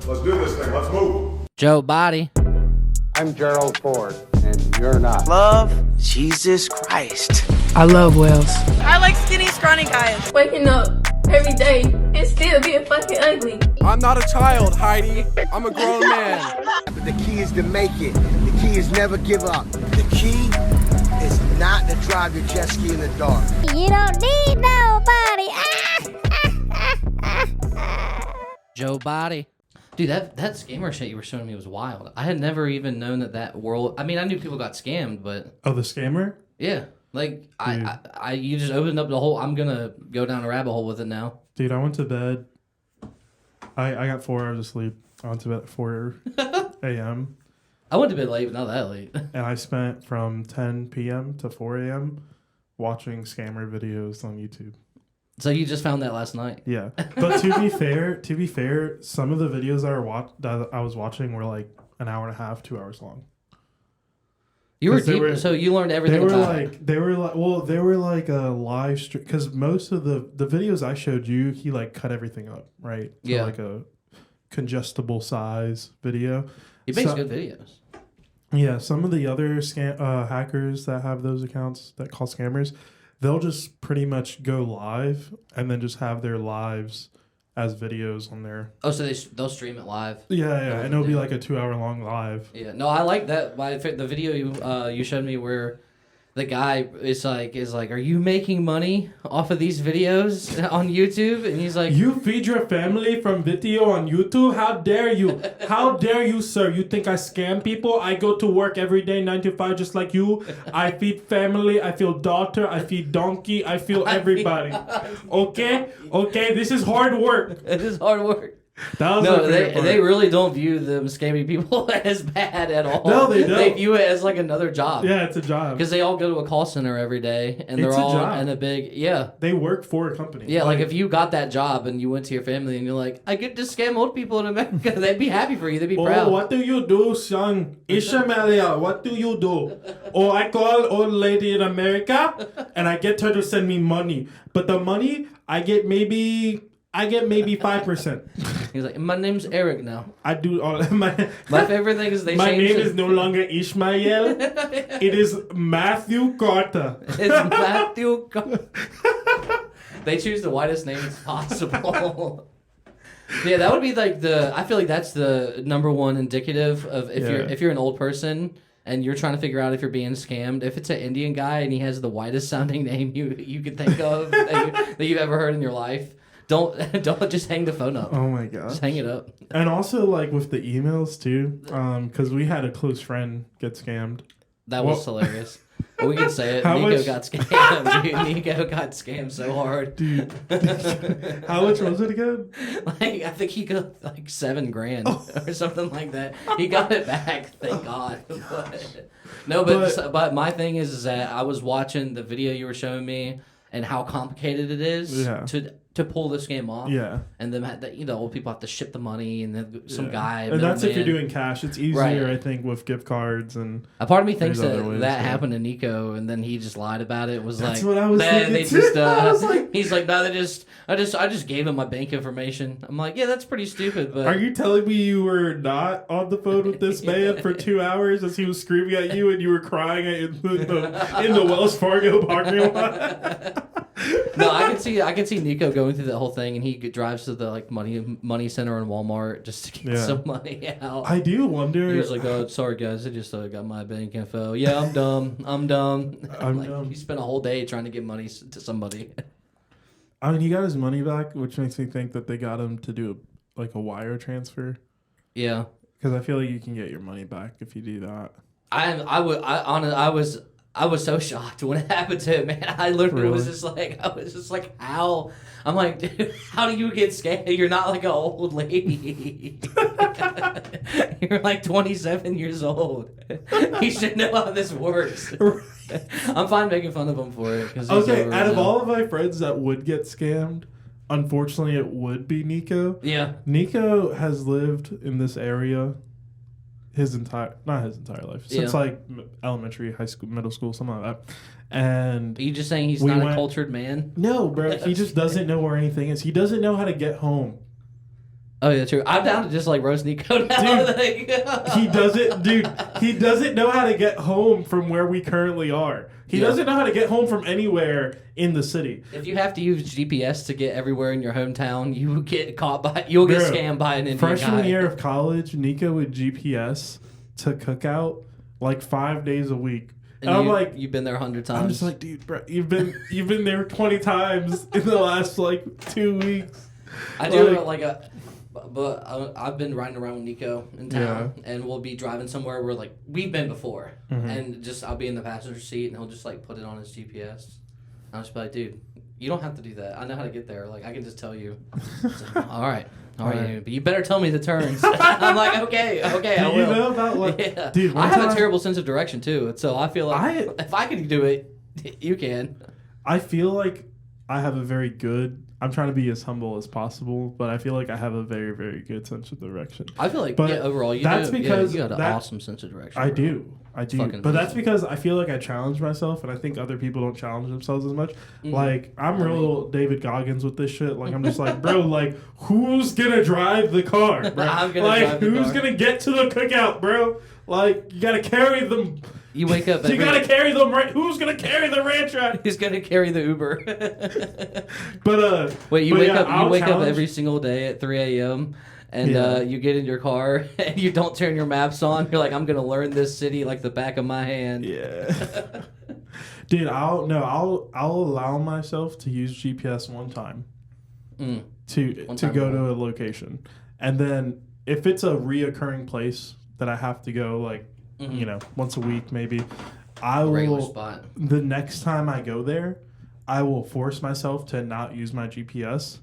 Let's do this thing. Let's move. JoBodie. I'm Gerald Ford, and you're not. Love Jesus Christ. I love whales. I like skinny, scrawny guys. Waking up every day and still being fucking ugly. I'm not a child, Heidi. I'm a grown man. The key is to make it. The key is never give up. The key is not to drive your jet ski in the dark. You don't need nobody. JoBodie. Dude, that scammer shit you were showing me was wild. I had never even known that world. I mean, I knew people got scammed, but oh, the scammer? Yeah, like I you just opened up the whole. I'm gonna go down a rabbit hole with it now. Dude, I went to bed. I got 4 hours of sleep. I went to bed at 4 a.m. I went to bed late, but not that late. And I spent from 10 p.m. to 4 a.m. watching scammer videos on YouTube. So you just found that last night? Yeah, but to be fair, some of the videos that I was watching were like an hour and a half, 2 hours long. You were deep, so you learned everything. They were like a live stream because most of the videos I showed you, he like cut everything up, right? To like a congestible size video. He makes good videos. Yeah, some of the other hackers that have those accounts that call scammers, they'll just pretty much go live and then just have their lives as videos on there. Oh, so they'll stream it live? Yeah, and it'll be like a 2 hour long live. Yeah, no, I like that. The video you showed me where the guy is like, are you making money off of these videos on YouTube? And he's like, you feed your family from video on YouTube? How dare you? How dare you, sir? You think I scam people? I go to work every day, 9 to 5, just like you. I feed family. I feed daughter. I feed donkey. I feed everybody. Okay? Okay, this is hard work. It is hard work. No, they really don't view them scamming people as bad at all. No, they don't. They view it as like another job. Yeah, it's a job. Because they all go to a call center every day, and they're all in a big They work for a company. Yeah, like if you got that job and you went to your family and you're like, I get to scam old people in America, they'd be happy for you. They'd be proud. What do you do, son? Ishmaelia, what do you do? Oh, I call old lady in America, and I get her to send me money. But the money I get maybe 5%. He's like, my name's Eric now. I do all my favorite thing is my name is no longer Ishmael. It is Matthew Carter. It's Matthew Carter. They choose the whitest names possible. Yeah, that would be like I feel like that's the number one indicative of if you're an old person and you're trying to figure out if you're being scammed. If it's an Indian guy and he has the whitest sounding name you could think of that you've ever heard in your life. Don't just hang the phone up. Oh my gosh. Just hang it up. And also like with the emails too, because we had a close friend get scammed. That was hilarious. We can say it. Nico got scammed. Dude, Nico got scammed so hard. Dude. How much was it again? Like I think he got like $7,000 or something like that. He got it back, thank God. But my thing is that I was watching the video you were showing me and how complicated it is to pull this game off. Yeah. And then old people have to ship the money and then some guy. And that's if you're doing cash. It's easier, I think, with gift cards and a part of me thinks that happened to Nico and then he just lied about it. That's what I was thinking. He's like, no, I just gave him my bank information. I'm like, yeah, that's pretty stupid. But are you telling me you were not on the phone with this man for 2 hours as he was screaming at you and you were crying in the Wells Fargo parking lot? No, I can see Nico going through that whole thing, and he drives to the like money center in Walmart just to get some money out. I do wonder. He was like, "Oh, sorry guys, I just got my bank info. Yeah, I'm dumb. I'm dumb." He spent a whole day trying to get money to somebody. I mean, he got his money back, which makes me think that they got him to do a wire transfer. Yeah, because I feel like you can get your money back if you do that. I was so shocked when it happened to him, man. I literally was just like, how? I'm like, dude, how do you get scammed? You're not like an old lady. You're like 27 years old. You should know how this works. I'm fine making fun of him for it. Okay, out of all of my friends that would get scammed, unfortunately it would be Nico. Yeah. Nico has lived in this area not his entire life, since like elementary, high school, middle school, something like that. And are you just saying he's not a cultured man? No, bro. He just doesn't know where anything is. He doesn't know how to get home. Oh yeah, true. I'm down to just like roast Nico now. Dude, he doesn't know how to get home from where we currently are. He doesn't know how to get home from anywhere in the city. If you have to use GPS to get everywhere in your hometown, you get you'll get scammed by an Indian Freshman guy. year of college, Nico would GPS to Cookout like 5 days a week. And I'm like, you've been there 100 times. I'm just like, dude, bro, you've been there 20 times in the last like 2 weeks. I do but I've been riding around with Nico in town, and we'll be driving somewhere where like we've been before, and just I'll be in the passenger seat, and he'll just like put it on his GPS. I'll just be like, dude, you don't have to do that. I know how to get there. Like I can just tell you. So, all right. But you better tell me the turns. I'm like, okay, I will. You know about like, dude? I have a terrible sense of direction too, so I feel like if I can do it, you can. I feel like I have a very good. I'm trying to be as humble as possible, but I feel like I have a very, very good sense of direction. I feel like overall you that's do. Because you got an awesome sense of direction. I do. But amazing. That's because I feel like I challenge myself, and I think other people don't challenge themselves as much. Like I'm real David Goggins with this shit. Like I'm just like, bro, like who's gonna drive the car, bro? I'm gonna like drive the who's car. gonna get to the Cookout, bro? Like you gotta carry them. You wake up. You gotta carry them. Who's gonna carry the ranch rack? Who's gonna carry the Uber? But wait, you wake up. You wake up challenge. every single day at 3 a.m. and you get in your car and you don't turn your maps on. You're like, I'm gonna learn this city like the back of my hand. Yeah. Dude, I'll allow myself to use GPS one time to go to a location, and then if it's a reoccurring place that I have to go, like once a week maybe, I will. Regular spot. The next time I go there, I will force myself to not use my GPS.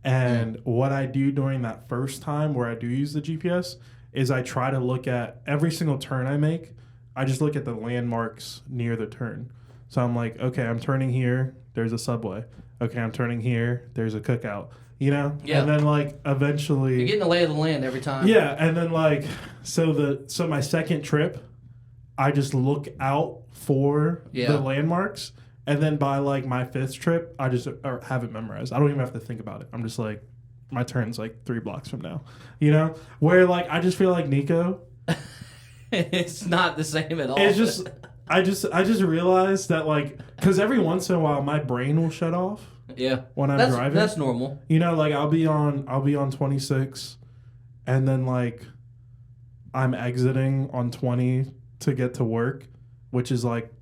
And what I do during that first time where I do use the GPS is I try to look at every single turn I make. I just look at the landmarks near the turn. So I'm like, okay, I'm turning here. There's a Subway. Okay, I'm turning here. There's a Cookout. Yeah. And then like eventually you're getting the lay of the land every time. Yeah, and then like so my second trip, I just look out for the landmarks. And then by like my fifth trip, I just have it memorized. I don't even have to think about it. I'm just like, my turn's like 3 blocks from now, Where like I just feel like Nico, it's not the same at all. It's just I just realized that like because every once in a while my brain will shut off. Yeah, when I'm driving, that's normal. Like I'll be on 26, and then like I'm exiting on 20 to get to work, which is like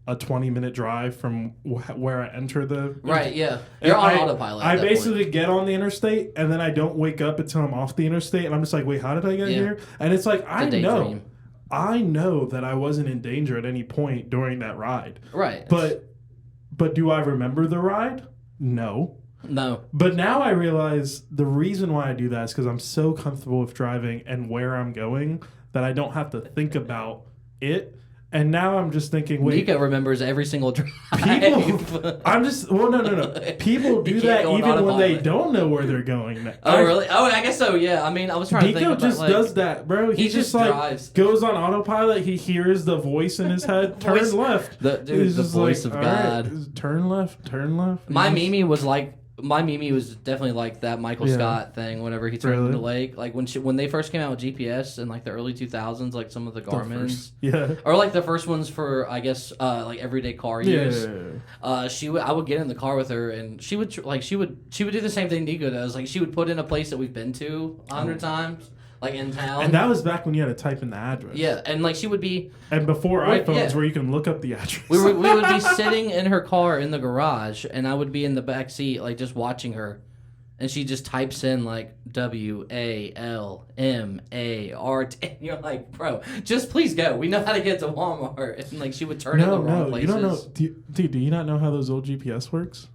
a 20-minute drive from where I enter the... Right, yeah. You're on autopilot. I basically get on the interstate, and then I don't wake up until I'm off the interstate, and I'm just like, wait, how did I get here? And it's like, I know that I wasn't in danger at any point during that ride. Right. But do I remember the ride? No. But now I realize the reason why I do that is because I'm so comfortable with driving and where I'm going that I don't have to think about it. And now I'm just thinking, wait. Nico remembers every single drive. No. People do that even when they don't know where they're going. Oh, really? Oh, I guess so, yeah. I mean, I was trying to think about Nico just does that, bro. He just like drives. Goes on autopilot. He hears the voice in his head, turn left. The voice of God. Right, turn left. My Mimi was definitely like that Michael Scott thing whenever he turned into Lake. Like when they first came out with GPS in like the early 2000s, like some of the Garmin's. Or like the first ones for, I guess, like everyday car use. I would get in the car with her and she would do the same thing Nico does. Like she would put in a place that we've been to 100 times. Like in town. And that was back when you had to type in the address. Yeah, and like she would be... And before iPhones where you can look up the address. We would be sitting in her car in the garage, and I would be in the back seat, like just watching her. And she just types in like WALMAR. And you're like, bro, just please go. We know how to get to Walmart. And like she would turn in the wrong places. You don't know. Do you not know how those old GPS works?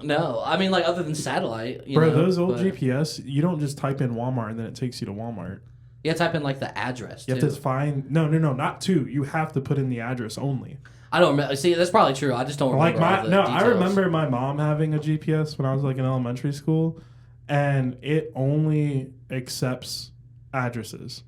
No, I mean, like, other than satellite, those old GPS, you don't just type in Walmart and then it takes you to Walmart. You have to type in, like, the address, You have to find... No, not two. You have to put in the address only. I don't remember. See, that's probably true. I just don't remember all the details. I remember my mom having a GPS when I was, like, in elementary school, and it only accepts addresses.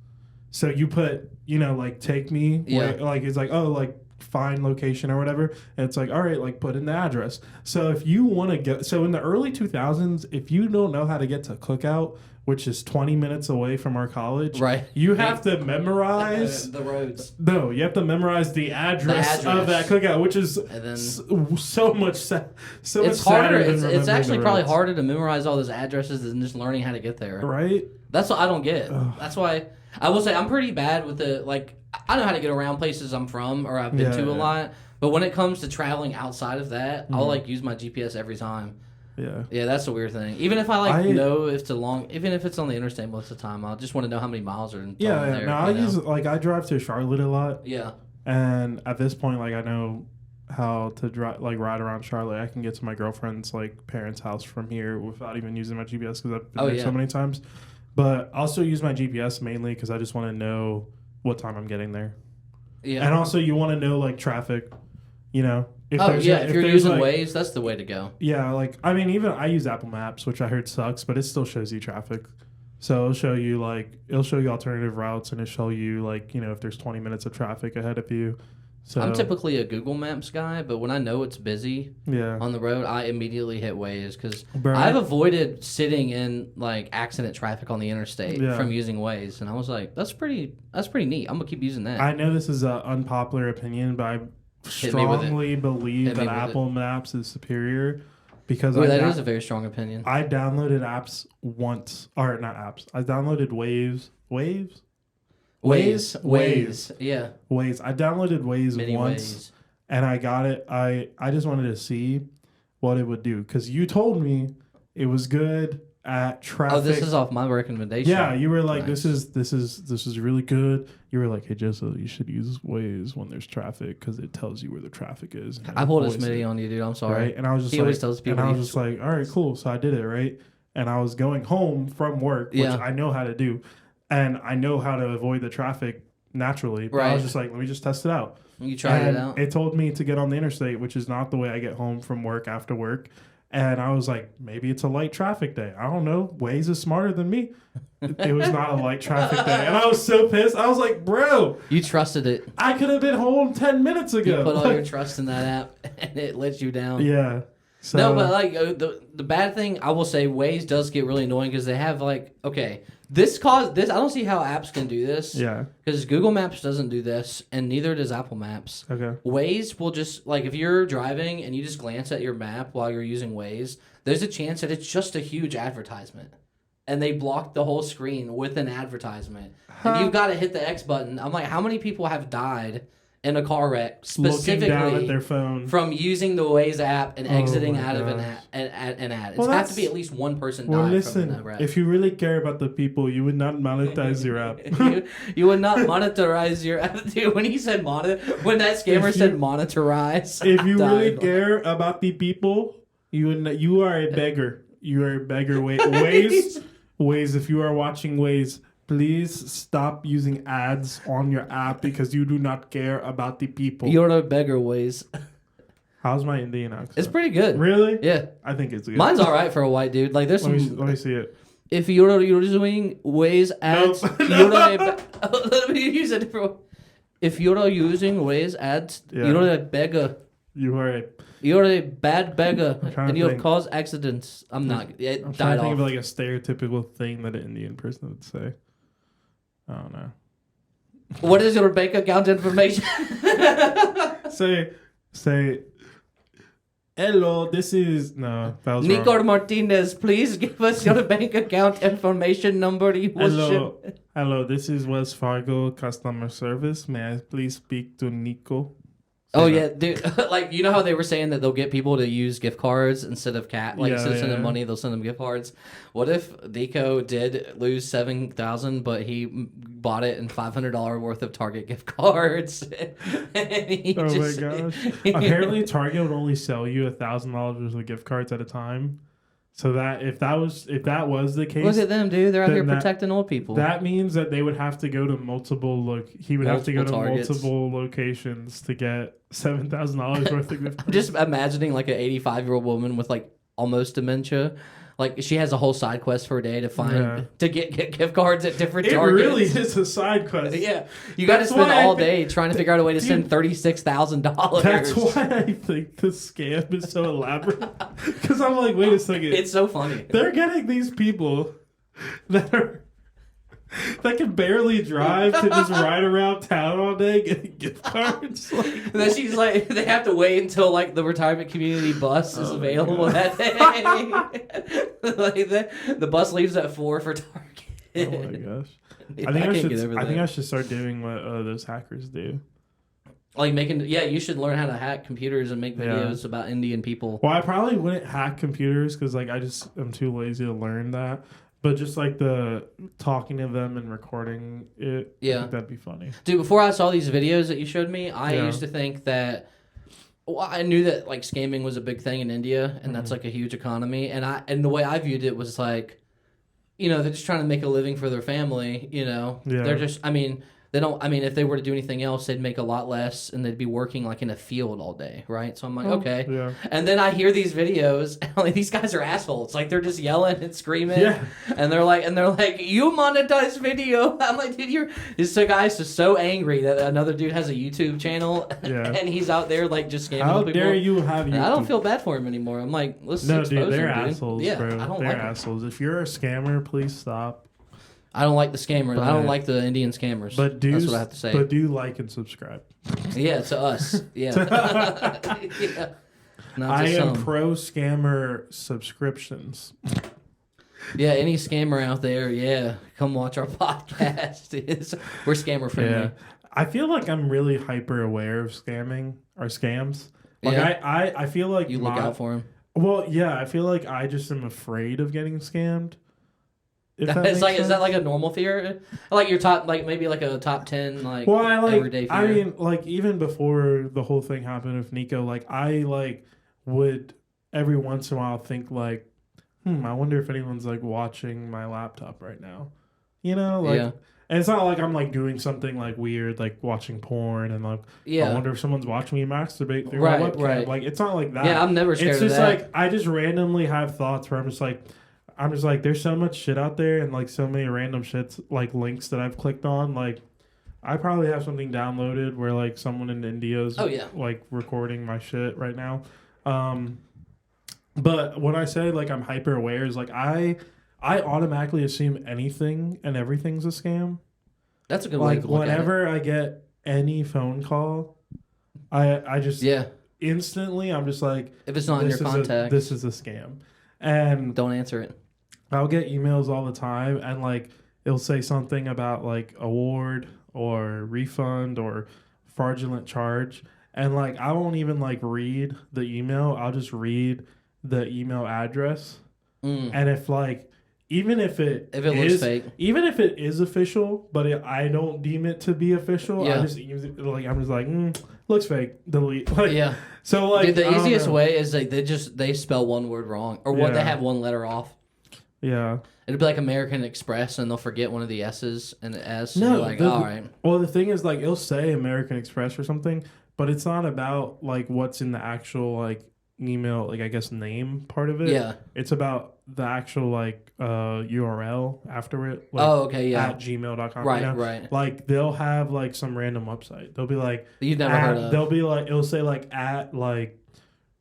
So you put, like, take me, where, like, it's like, oh, like, find location or whatever. And it's like, all right, like put in the address. So if you want to get, so in the early 2000s, if you don't know how to get to Cookout, which is 20 minutes away from our college, right? You have to memorize the roads. No, you have to memorize the address of that Cookout, which is so much. It's harder. It's actually probably harder to memorize all those addresses than just learning how to get there. Right. That's what I don't get. That's why I will say I'm pretty bad with the I know how to get around places I'm from or I've been to a lot, but when it comes to traveling outside of that, I'll use my GPS every time. Yeah, that's a weird thing. Even if I know if it's even if it's on the interstate most of the time, I just want to know how many miles are in there. No, I drive to Charlotte a lot. Yeah, and at this point, I know how to drive, ride around Charlotte. I can get to my girlfriend's parents' house from here without even using my GPS because I've been there so many times. But I'll still use my GPS mainly because I just want to know what time I'm getting there. Yeah, and also you want to know traffic, If you're using Waze, that's the way to go. Yeah, even I use Apple Maps, which I heard sucks, but it still shows you traffic. So it'll show you alternative routes, and it'll show you if there's 20 minutes of traffic ahead of you. So I'm typically a Google Maps guy, but when I know it's busy on the road, I immediately hit Waze because I've avoided sitting in accident traffic on the interstate from using Waze, and I was like, that's pretty neat. I'm gonna keep using that. I know this is an unpopular opinion, but I strongly believe that Apple Maps is superior because that is a very strong opinion. I downloaded apps once, or not apps. I downloaded Waze. Yeah. Waze. I downloaded Waze once, and I got it. I just wanted to see what it would do because you told me it was good at traffic. Oh, this is off my recommendation. Yeah, you were like, nice. This is really good. You were like, hey, Jessa, you should use Waze when there's traffic because it tells you where the traffic is. I pulled a Smitty on you, dude. I'm sorry. Right? And I was just always tells people. And I was just like, all right, cool. So I did it, right? And I was going home from work, which I know how to do. And I know how to avoid the traffic naturally. But I was just like, let me just test it out. You tried it out? It told me to get on the interstate, which is not the way I get home from work after work. And I was like, maybe it's a light traffic day. I don't know. Waze is smarter than me. It was not a light traffic day. And I was so pissed. I was like, bro. You trusted it. I could have been home 10 minutes ago. You put all your trust in that app, and it let you down. Yeah. So, no, but the bad thing, I will say, Waze does get really annoying because they have this. I don't see how apps can do this. Yeah. Because Google Maps doesn't do this, and neither does Apple Maps. Okay. Waze will just if you're driving and you just glance at your map while you're using Waze, there's a chance that it's just a huge advertisement, and they block the whole screen with an advertisement, and you've got to hit the X button. I'm like, how many people have died in a car wreck specifically looking down at their phone from using the Waze app and exiting out of an ad? It's has to be at least one person died from that wreck. If you really care about the people, you would not monetize your app. you would not monetize your app. Dude, when he said when that scammer said monetize, if you really care about the people, you are a beggar. You are a beggar. Waze, if you are watching Waze, please stop using ads on your app because you do not care about the people. You're a beggar, Waze. How's my Indian accent? It's pretty good. Really? Yeah. I think it's good. Mine's all right for a white dude. There's let me see it. If you're using Waze ads, let me use a different one. If you're using Waze ads, you're a beggar. You're a bad beggar, and you'll cause accidents. I'm not. I'm trying to think of a stereotypical thing that an Indian person would say. I don't know. What is your bank account information? Say. Hello, this is Nico wrong. Martinez. Please give us your bank account information number. Hello, this is Wells Fargo customer service. May I please speak to Nico? Oh yeah, dude. You know how they were saying that they'll get people to use gift cards instead of instead of sending money, they'll send them gift cards. What if Nico did lose $7,000, but he bought it in $500 worth of Target gift cards? My gosh! Apparently, Target would only sell you $1,000 worth of gift cards at a time. So that if that was the case, look at them, dude. They're out here protecting old people. That means that they would have to go to multiple locations to get $7,000 worth of gift cards. I'm just imagining an 85-year-old woman with almost dementia, like she has a whole side quest for a day to find to get gift cards at different It Targets. really is a side quest. Yeah, you got to That's spend why I all think- day trying to figure out a way to send $36,000. That's why I think the scam is so elaborate. Because I'm like, wait a second. It's so funny. They're getting these people that can barely drive to just ride around town all day getting gift cards. Like, And then she's like, they have to wait until like the retirement community bus is available that day. Like the bus leaves at 4 for Target. oh my gosh. Yeah, I think I can't get should. over I think that. I should start doing what those hackers do. Like you should learn how to hack computers and make videos about Indian people. Well, I probably wouldn't hack computers because like I'm too lazy to learn that. But just like the talking to them and recording it, I think that'd be funny. Dude, before I saw these videos that you showed me, I Yeah. used to think that I knew that like scamming was a big thing in India and that's like a huge economy. And the way I viewed it was like, you know, they're just trying to make a living for their family, you know. Yeah. They're just if they were to do anything else, they'd make a lot less and they'd be working like in a field all day, right? So I'm like, okay. Yeah. And then I hear these videos and like these guys are assholes. Like they're just yelling and screaming. Yeah. And they're like, you monetize video. I'm like, dude, this guy's just so angry that another dude has a YouTube channel and he's out there like just scamming How people. dare you have YouTube? And I don't feel bad for him anymore. I'm like, let's No, expose dude, they're him, dude. assholes, Yeah, bro. I don't They're like 'em. assholes. If you're a scammer, please stop. I don't like the scammers. I don't But- like the Indian scammers. But do That's what I have to say. But do like and subscribe. Yeah, to us. Yeah. Yeah. Not I to am some. pro scammer subscriptions. Yeah, any scammer out there, come watch our podcast. We're scammer friendly. Yeah. I feel like I'm really hyper aware of scamming or scams. Like Yeah. I feel like You look out for him. Well, yeah, I feel like I just am afraid of getting scammed. If that It's makes like, is that sense. like a normal fear? Like your top, like maybe like a top 10, like Well, everyday fear. I mean, like even before the whole thing happened with Nico, like I like would every once in a while think like, I wonder if anyone's like watching my laptop right now. You know, like, Yeah. and it's not like I'm like doing something like weird, like watching porn and like, I wonder if someone's watching me masturbate through my webcam. Right. Like, it's not like that. Yeah, I'm never scared It's of just that. like I just randomly have thoughts where I'm just like, there's so much shit out there and like so many random shits like links that I've clicked on. Like, I probably have something downloaded where like someone in India's like recording my shit right now. But when I say like I'm hyper aware is like I automatically assume anything and everything's a scam. That's a good way Like to look whenever I get any phone call, I just instantly I'm just like, if it's not in your contact, this is a scam, and don't answer it. I'll get emails all the time and like it'll say something about like award or refund or fraudulent charge, and like I won't even like read the email. I'll just read the email address, and if like even if it looks fake, even if it is official, but I don't deem it to be official, Yeah. I just use it, like I'm just like looks fake, delete. Like, Yeah. So like Dude, the I don't easiest know. way is like they spell one word wrong or what they Yeah. have one letter off. Yeah. It'll be like American Express, and they'll forget one of the S's and the S. No, And you're like, all right. Well, the thing is, like, it'll say American Express or something, but it's not about like what's in the actual like email, like I guess name part of it. Yeah. It's about the actual like URL after it. Like, Oh, okay, yeah. At gmail.com. Right, you know? right. Like they'll have like some random website. They'll be like You've never heard of. They'll be like it'll say like at like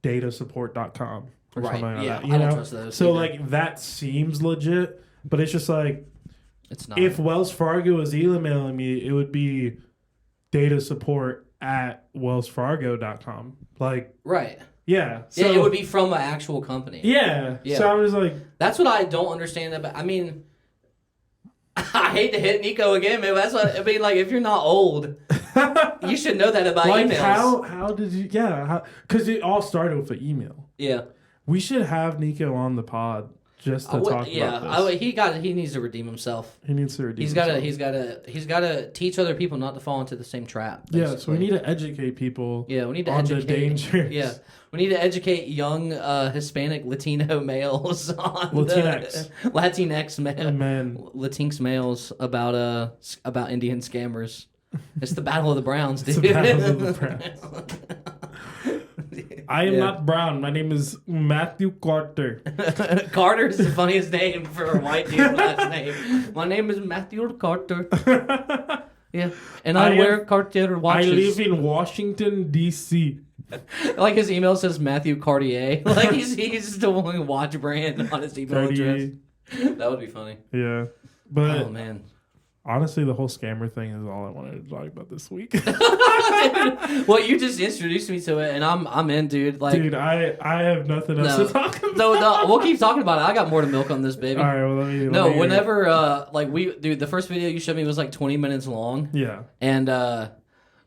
datasupport.com or Right, something like yeah, that. You I don't know? trust those So either. like that seems legit, but it's just like It's not. if Wells Fargo was emailing me, it would be data support at wellsfargo.com. Like, right. yeah. Yeah, it would be from an actual company. Yeah. Yeah. So I'm just like, That's what I don't understand about. I mean, I hate to hit Nico again, man. But that's what I mean. Like, if you're not old, you should know that about like emails. how did you, because it all started with an email. Yeah. We should have Nico on the pod just to talk about this. He needs to redeem himself. He needs to redeem He's got to teach other people not to fall into the same trap. Yeah, so we basically. need to educate people. Yeah, we need to on educate. the dangers. Yeah, we need to educate young Hispanic Latino males on Latinx men, Latinx males about Indian scammers. It's the battle of the Browns, dude. It's the battle of the Browns. I am Yeah. not Brown. My name is Matthew Carter. Carter is the funniest name for a white dude last name. My name is Matthew Carter. Yeah, and I wear Cartier watches. I live in Washington, D.C. Like his email says Matthew Cartier. Like he's still wearing watch brand on his email address. That would be funny. Yeah. But Oh man. honestly, the whole scammer thing is all I wanted to talk about this week. Well, you just introduced me to it, and I'm in, dude. Like, Dude, I have nothing else to talk about. No, we'll keep talking about it. I got more to milk on this, baby. All right, well, let me No, hear it. whenever the first video you showed me was like 20 minutes long. Yeah. And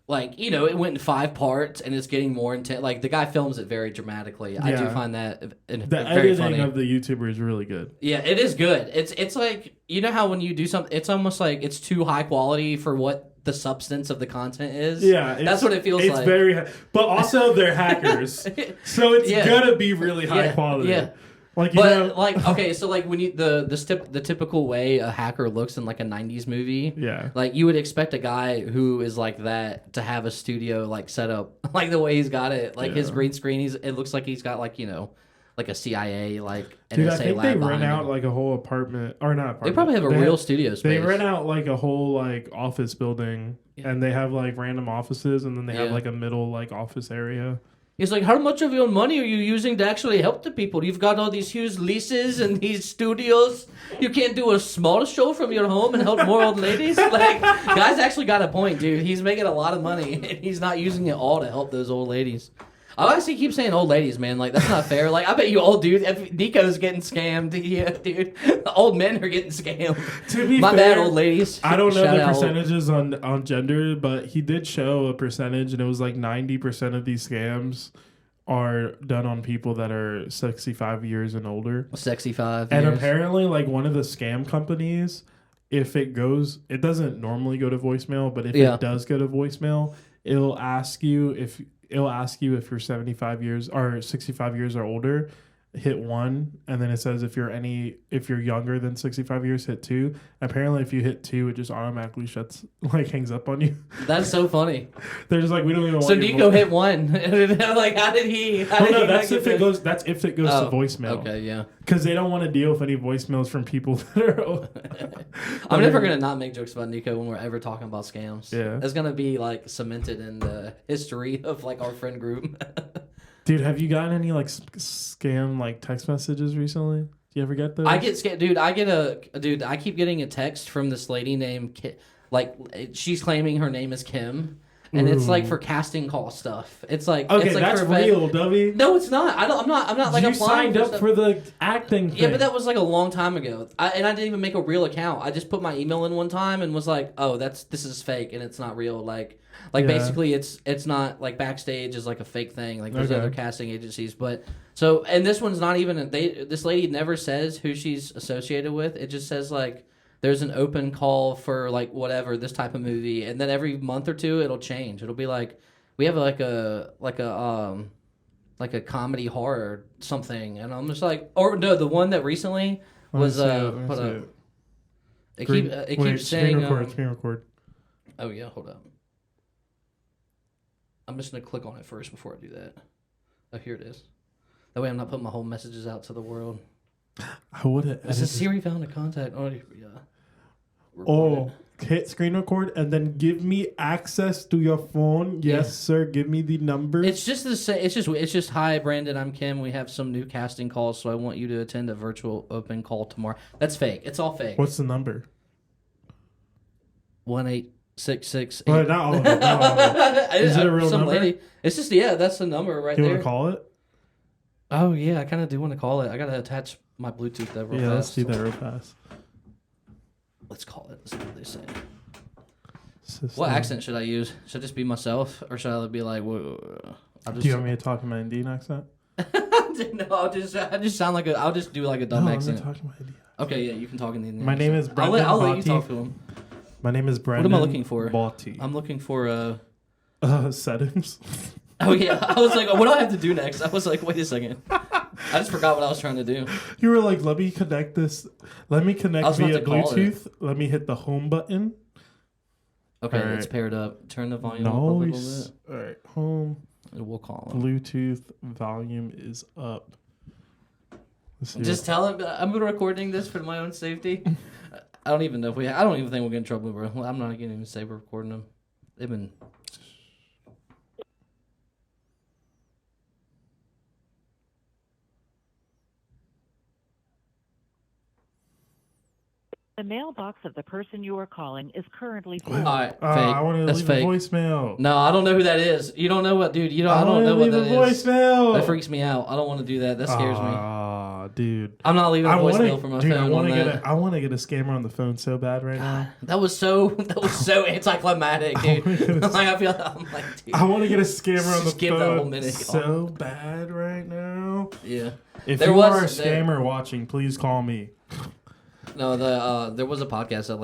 like, you know, it went in 5 parts, and it's getting more intense. Like, the guy films it very dramatically. I do Yeah. find that The very editing funny. of the YouTuber is really good. Yeah, it is good. It's like, you know how when you do something, it's almost like it's too high quality for what the substance of the content is. Yeah, that's what it feels it's like. very, but also they're hackers, so it's Yeah. gonna be really high Yeah, quality. yeah. Like, you But know, like, okay, so like when you the typical way a hacker looks in like a 90s movie, yeah, like you would expect a guy who is like that to have a studio like set up like the way he's got it, like his Yeah. green screen. It looks like he's got like, you know, like a CIA like dude, NSA I think lab they rent behind out him. like a whole apartment, or not apartment. They probably have a real studio space. They rent out like a whole like office building, and they have like random offices, and then they have Yeah. like a middle like office area. He's like, how much of your money are you using to actually help the people? You've got all these huge leases and these studios. You can't do a small show from your home and help more old ladies? Like, guy's actually got a point, dude. He's making a lot of money, and he's not using it all to help those old ladies. I honestly keep saying old ladies, man. Like, that's not fair. Like, I bet you old dude, if Nico's getting scammed. Yeah, dude. The old men are getting scammed. To be My fair, bad, old ladies. I don't know Shout the out. percentages on gender, but he did show a percentage, and it was like 90% of these scams are done on people that are 65 years and older. Sexy 5 And years. apparently, like, one of the scam companies, if it goes, it doesn't normally go to voicemail, but if it does go to voicemail, it'll ask you if you're 75 years or 65 years or older, hit 1, and then it says if you're younger than 65 years, hit 2. Apparently, if you hit 2, it just automatically hangs up on you. That's so funny. They're just like, we don't even want So your Nico voice. hit 1. Like, how did he? That's if it goes. That's if it goes to voicemail. Okay, yeah. Because they don't want to deal with any voicemails from people that are. I'm never gonna not make jokes about Nico when we're ever talking about scams. Yeah. It's gonna be like cemented in the history of like our friend group. Dude, have you gotten any like scam like text messages recently? Do you ever get those? I get scared, dude. I keep getting a text from this lady named she's claiming her name is Kim, and it's like for casting call stuff. It's like Okay, it's like that's for real, Dubby. No, it's not. I'm not like you applying signed up stuff. for the acting thing. Yeah, but that was like a long time ago. I didn't even make a real account. I just put my email in one time and was like, "Oh, this is fake and it's not real." Like Yeah. basically, it's not like Backstage is like a fake thing. Like there's Okay. other casting agencies, but so and this one's not even. This lady never says who she's associated with. It just says like there's an open call for like whatever this type of movie, and then every month or two it'll change. It'll be like we have like a comedy horror something, and I'm just like, or no, the one that recently was hold up. It keeps saying screen record. Oh yeah, hold up. I'm just gonna click on it first before I do that. Oh, here it is. That way I'm not putting my whole messages out to the world. I would have. It says Siri found a contact. Oh yeah. Oh, hit screen record and then give me access to your phone. Yes, sir. Give me the number. It's just the same. It's just hi, Brandon. I'm Kim. We have some new casting calls, so I want you to attend a virtual open call tomorrow. That's fake. It's all fake. What's the number? 1-866. Well, not all of it. Not all of it. Is it a real number? Lady. It's just that's the number right Do you there. want to call it? Oh yeah, I kind of do want to call it. I gotta attach my Bluetooth that real fast. Let's do that real fast. Let's call it. Let's see what they say. System. What accent should I use? Should I just be myself, or should I be like? I'll just, Do you want me to talk in my Indian accent? No, I just sound like I'll just do like a dumb No, I'm accent. gonna talk in my Indian. Okay, yeah, you can talk in the Indian My name accent. is Brendan I'll let you Bhatti. talk to him. My name is Brendan. What am I looking for? Bhatti. I'm looking for Settings. Oh yeah, I was like, what do I have to do next? I was like, wait a second. I just forgot what I was trying to do. You were like, let me connect this. Let me I connect was about via to call Bluetooth. Let me hit the home button. Okay, All it's right. paired up. Turn the volume up a little bit. All right, home. We'll call him. Bluetooth volume is up. Just tell him I'm recording this for my own safety. I don't even know if I don't even think we'll get in trouble, bro. I'm not gonna even say we're recording them. They've been. The mailbox of the person you are calling is currently full. All right, fake. I want to That's leave fake. a voicemail. No, I don't know who that is. You don't know what, dude. I don't know what that is. Voicemail. That freaks me out. I don't want to do that. That scares me. Ah, dude. I'm not leaving a voicemail for my phone. I want to get a scammer on the phone so bad right now. That was so anticlimactic, dude. I feel like, dude. I want to get a scammer on the Just give that whole phone minute. so bad right now. Yeah. If you are a scammer watching, please call me. No, there was a podcast that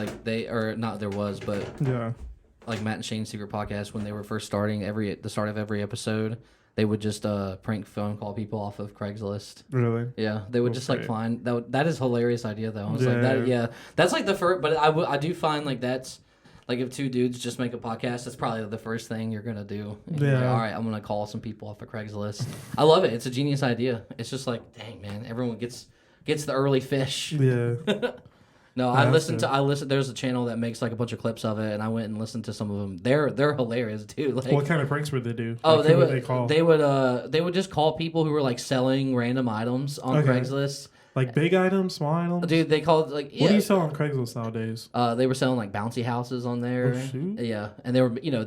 like Matt and Shane's secret podcast when they were first starting. The start of every episode, they would just prank phone call people off of Craigslist. Really? Yeah, they would just like find that is a hilarious idea though. I was like Yeah. that. Yeah, that's like the first. But I do find like that's like if two dudes just make a podcast, that's probably the first thing you're gonna do. You're like, all right, I'm gonna call some people off of Craigslist. I love it. It's a genius idea. It's just like, dang man, everyone gets the early fish. Yeah. No, I listened. There's a channel that makes like a bunch of clips of it, and I went and listened to some of them. They're hilarious too. Like, what kind of pranks would they do? Oh, Like, they who would. they call? They would just call people who were like selling random items on Craigslist. Like big items, small items. Dude, they called like. Yeah. What do you sell on Craigslist nowadays? They were selling like bouncy houses on there. Oh, shoot. Yeah, and they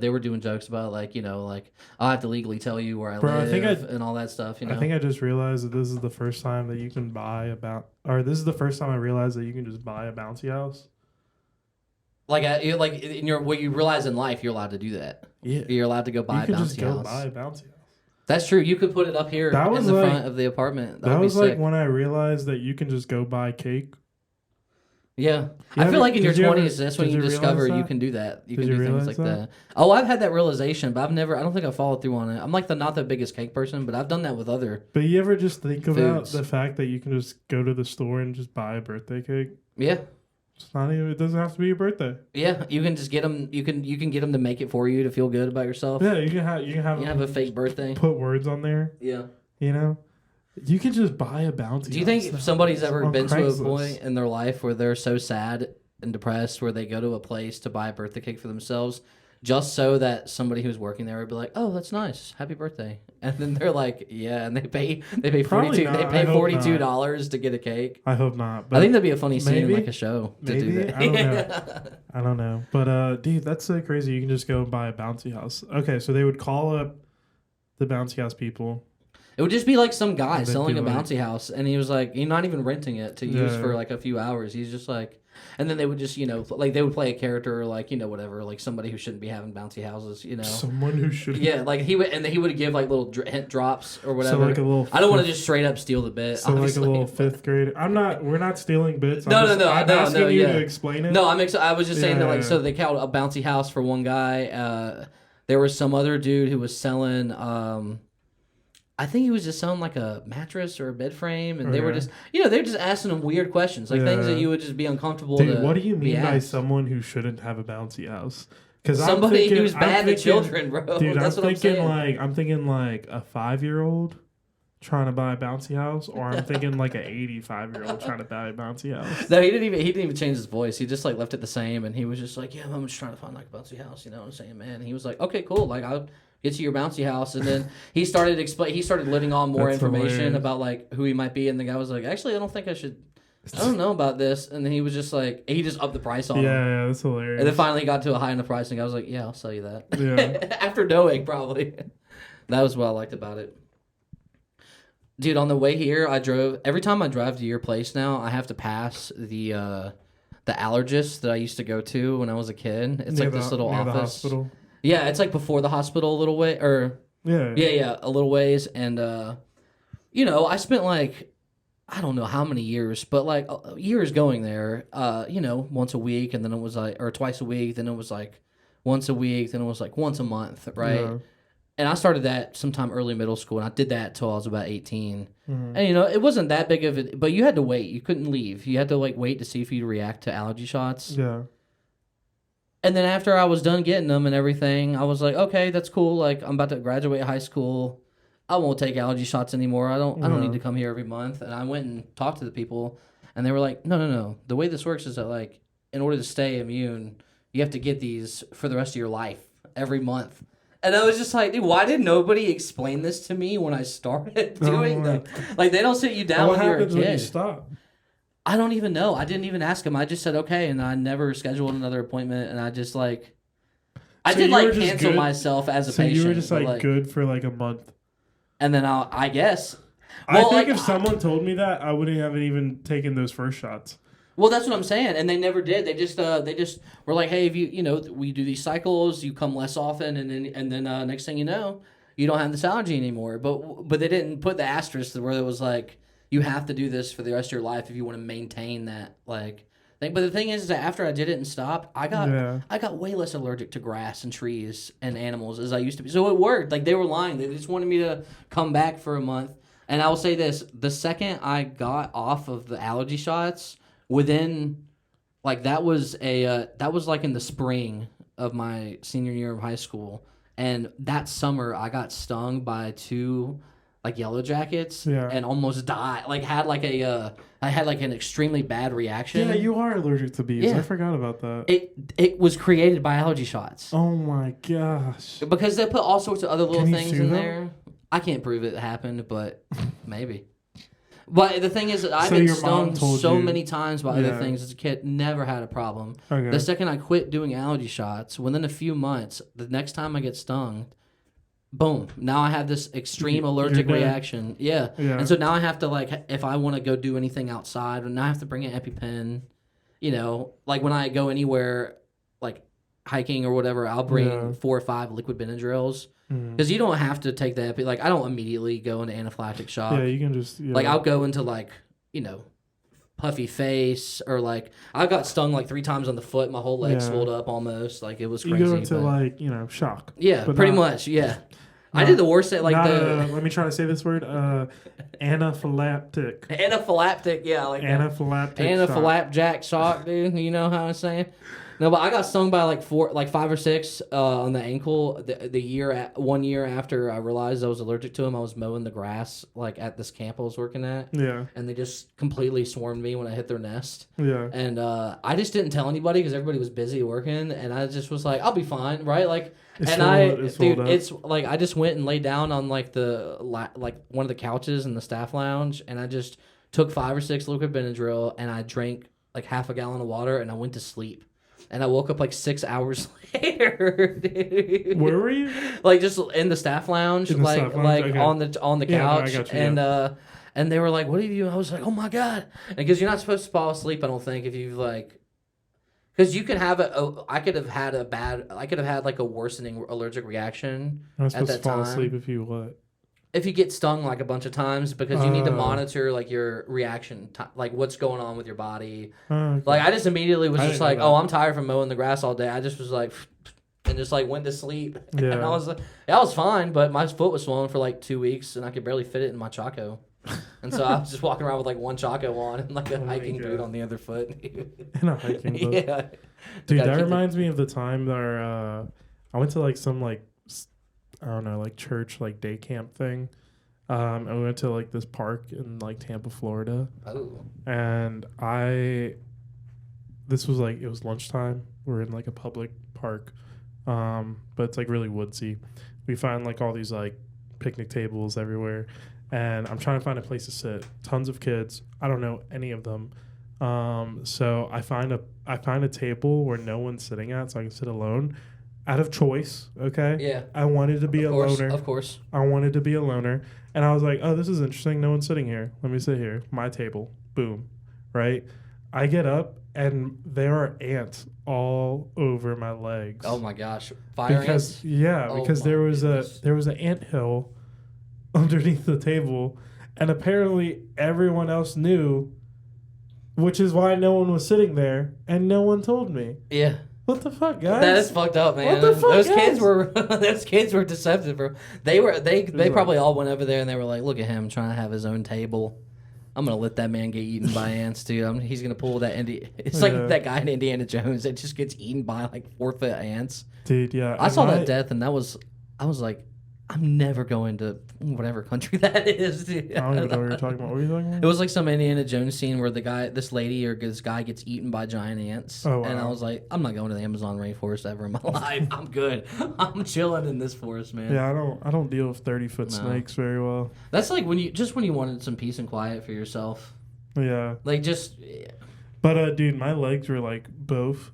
were doing jokes about like I'll have to legally tell you where I live and all that stuff. I think I just realized that this is the first time that you can this is the first time I realized that you can just buy a bouncy house. Like in what you realize in life, you're allowed to do that. Yeah, you're allowed to go buy a bouncy house. You can just go buy a bouncy house. That's true. You could put it up here in the front of the apartment. That was like when I realized that you can just go buy cake. Yeah. I feel like in your 20s, that's when you discover you can do that. You can do things like that. Oh, I've had that realization, but I don't think I followed through on it. I'm like not the biggest cake person, but I've done that with other But you ever just think about foods. the fact that you can just go to the store and just buy a birthday cake? Yeah. It's not even. It doesn't have to be your birthday. Yeah, you can just get them. You can get them to make it for you to feel good about yourself. Yeah, you can have a fake birthday. Put words on there. Yeah. You know, you can just buy a bounty. Do you think somebody's ever been to a Craigslist. point in their life where they're so sad and depressed where they go to a place to buy a birthday cake for themselves just so that somebody who's working there would be like, "Oh, that's nice, happy birthday," and then they're like, "Yeah,and they pay $42 to get a cake." I hope not. But I think that'd be a funny scene in maybe, like a show to do that. I don't know. I don't know. But dude, that's so crazy. You can just go and buy a bouncy house. Okay, so they would call up the bouncy house people. It would just be like some guy And they'd selling be a like- bouncy house, and he was like, he's not even renting it to use Yeah. for like a few hours. He's just like, and then they would just, like they would play a character, like whatever, like somebody who shouldn't be having bouncy houses, Someone who should. Yeah, like he would give like little hint drops or whatever. So like a little. I don't want to just straight up steal the bit. So obviously. like a little fifth grade. We're not stealing bits. No, I'm asking you to explain it. No, I was just saying that like Yeah. so they called a bouncy house for one guy. There was some other dude who was selling. I think he was just selling like a mattress or a bed frame, and they were just, they were just asking him weird questions, like things that you would just be uncomfortable. Dude, to what do you mean by asked. someone who shouldn't have a bouncy house? Because Somebody who's bad to children, bro. Dude, That's what I'm saying. I'm thinking like a 5-year-old trying to buy a bouncy house, or I'm thinking like an 85-year-old trying to buy a bouncy house. No, he didn't even change his voice. He just like left it the same, and he was just like, "Yeah, I'm just trying to find like a bouncy house." You know what I'm saying, man? And he was like, "Okay, cool. Like I'll get you your bouncy house." And then he started letting on more That's information hilarious. about like who he might be, and the guy was like, "Actually, I don't think I should. I don't know about this." And then he was just like, he just upped the price on him. Yeah, that's hilarious. And then finally got to a high enough price, and I was like, "Yeah, I'll sell you that." Yeah. After knowing, probably. That was what I liked about it. Dude, on the way here, every time I drive to your place now, I have to pass the allergist that I used to go to when I was a kid. It's like this little near the office. hospital. Yeah, it's like before the hospital a little way, or yeah, a little ways. And I spent like, I don't know how many years, but like years going there. Once a week, and then it was like, or twice a week. Then it was like once a week. Then it was like once a month, right? Yeah. And I started that sometime early middle school, and I did that till I was about 18. Mhm. And it wasn't that big of it, but you had to wait. You couldn't leave. You had to like wait to see if you'd react to allergy shots. Yeah. And then after I was done getting them and everything, I was like, okay, that's cool. Like, I'm about to graduate high school. I won't take allergy shots anymore. I don't need to come here every month. And I went and talked to the people, and they were like, no. The way this works is that, like, in order to stay immune, you have to get these for the rest of your life every month. And I was just like, dude, why did nobody explain this to me when I started doing them? Like, they don't sit you down when you're a kid. What happens when you stop? I don't even know. I didn't even ask him. I just said okay, and I never scheduled another appointment. And I just like, I did like cancel myself as a patient. So you were just like good for like a month. And then I guess. Well, I think if someone told me that, I wouldn't have even taken those first shots. Well, that's what I'm saying, and they never did. They just were like, hey, if we do these cycles, you come less often, and then next thing you know, you don't have this allergy anymore. But they didn't put the asterisk where it was like, you have to do this for the rest of your life if you want to maintain that like thing. But the thing is that after I did it and stopped, I got way less allergic to grass and trees and animals as I used to be. So it worked. Like, they were lying. They just wanted me to come back for a month. And I will say this: the second I got off of the allergy shots, within like that was like in the spring of my senior year of high school, and that summer I got stung by 2 like yellow jackets and almost died. Like I had like an extremely bad reaction. Yeah, you are allergic to bees. I forgot about that. It was created by allergy shots. Oh my gosh! Because they put all sorts of other little things in there. I can't prove it happened, but maybe. But the thing is that I've been stung so many times by other things as a kid, never had a problem. Okay. The second I quit doing allergy shots, within a few months, the next time I get stung, boom, now I have this extreme allergic reaction. Yeah. And so now I have to, like, if I want to go do anything outside, now I have to bring an EpiPen. You know, like when I go anywhere, like hiking or whatever, I'll bring 4 or 5 liquid Benadryls. Because you don't have to take the epi. Like, I don't immediately go into anaphylactic shock. Yeah, you can just... Like, I'll go into, like, puffy face, or, like, I got stung, like, 3 times on the foot. My whole leg swelled up almost. Like, it was crazy. You go into, like, shock. Yeah, pretty much, yeah. I did the worst at, like, let me try to say this word. Anaphylactic. Anaphylactic, yeah. Like Anaphylactic shock, dude. You know how I'm saying? No, but I got stung by like 5 or 6 on the ankle. The 1 year after I realized I was allergic to them, I was mowing the grass like at this camp I was working at. Yeah. And they just completely swarmed me when I hit their nest. Yeah. And I just didn't tell anybody because everybody was busy working, and I just was like, I'll be fine, right? Like, it's like I just went and laid down on like one of the couches in the staff lounge, and I just took 5 or 6 liquid Benadryl, and I drank like half a gallon of water, and I went to sleep. And I woke up like 6 hours later. Dude. Where were you? Like just in the staff lounge, okay. on the couch, and they were like, "What are you?" I was like, "Oh my god!" Because you're not supposed to fall asleep. I don't think if you like, because you can have I could have had like a worsening allergic reaction at that time. You're supposed to fall asleep if you what? If you get stung like a bunch of times, because you need to monitor like your reaction, like what's going on with your body. Okay. Like I just immediately was just like, I'm tired from mowing the grass all day. I just was like, and just like went to sleep. Yeah. And I was like, I was fine, but my foot was swollen for like 2 weeks, and I could barely fit it in my Chaco. And so I was just walking around with like one Chaco on and like a hiking boot on the other foot. And a hiking boot. Yeah. Dude, that reminds me of the time that I went to like some like, I don't know, like church, like day camp thing. And we went to like this park in like Tampa, Florida. Oh. And this was like, it was lunchtime. We're in like a public park. But it's like really woodsy. We find like all these like picnic tables everywhere. And I'm trying to find a place to sit. Tons of kids. I don't know any of them. So I find a table where no one's sitting at, so I can sit alone. Out of choice, okay? Yeah. I wanted to be a loner. Of course. I wanted to be a loner. And I was like, oh, this is interesting. No one's sitting here. Let me sit here. My table. Boom. Right? I get up, and there are ants all over my legs. Oh, my gosh. Fire ants? Yeah, because there was an ant hill underneath the table, and apparently everyone else knew, which is why no one was sitting there, and no one told me. Yeah. What the fuck, guys? That is fucked up, man. What the fuck, those kids were deceptive, bro. They probably all went over there and they were like, "Look at him trying to have his own table." I'm gonna let that man get eaten by ants, dude. He's gonna pull that It's like that guy in Indiana Jones that just gets eaten by like 4-foot ants. Dude, yeah. I saw that death, and I was like, I'm never going to whatever country that is, dude. I don't even know what you're talking about. What are you talking about? It was like some Indiana Jones scene where this lady or this guy gets eaten by giant ants. Oh, wow. And I was like, I'm not going to the Amazon rainforest ever in my life. I'm good. I'm chilling in this forest, man. Yeah, I don't deal with 30-foot snakes very well. That's like when you wanted some peace and quiet for yourself. Yeah. Like just. But dude, my legs were like both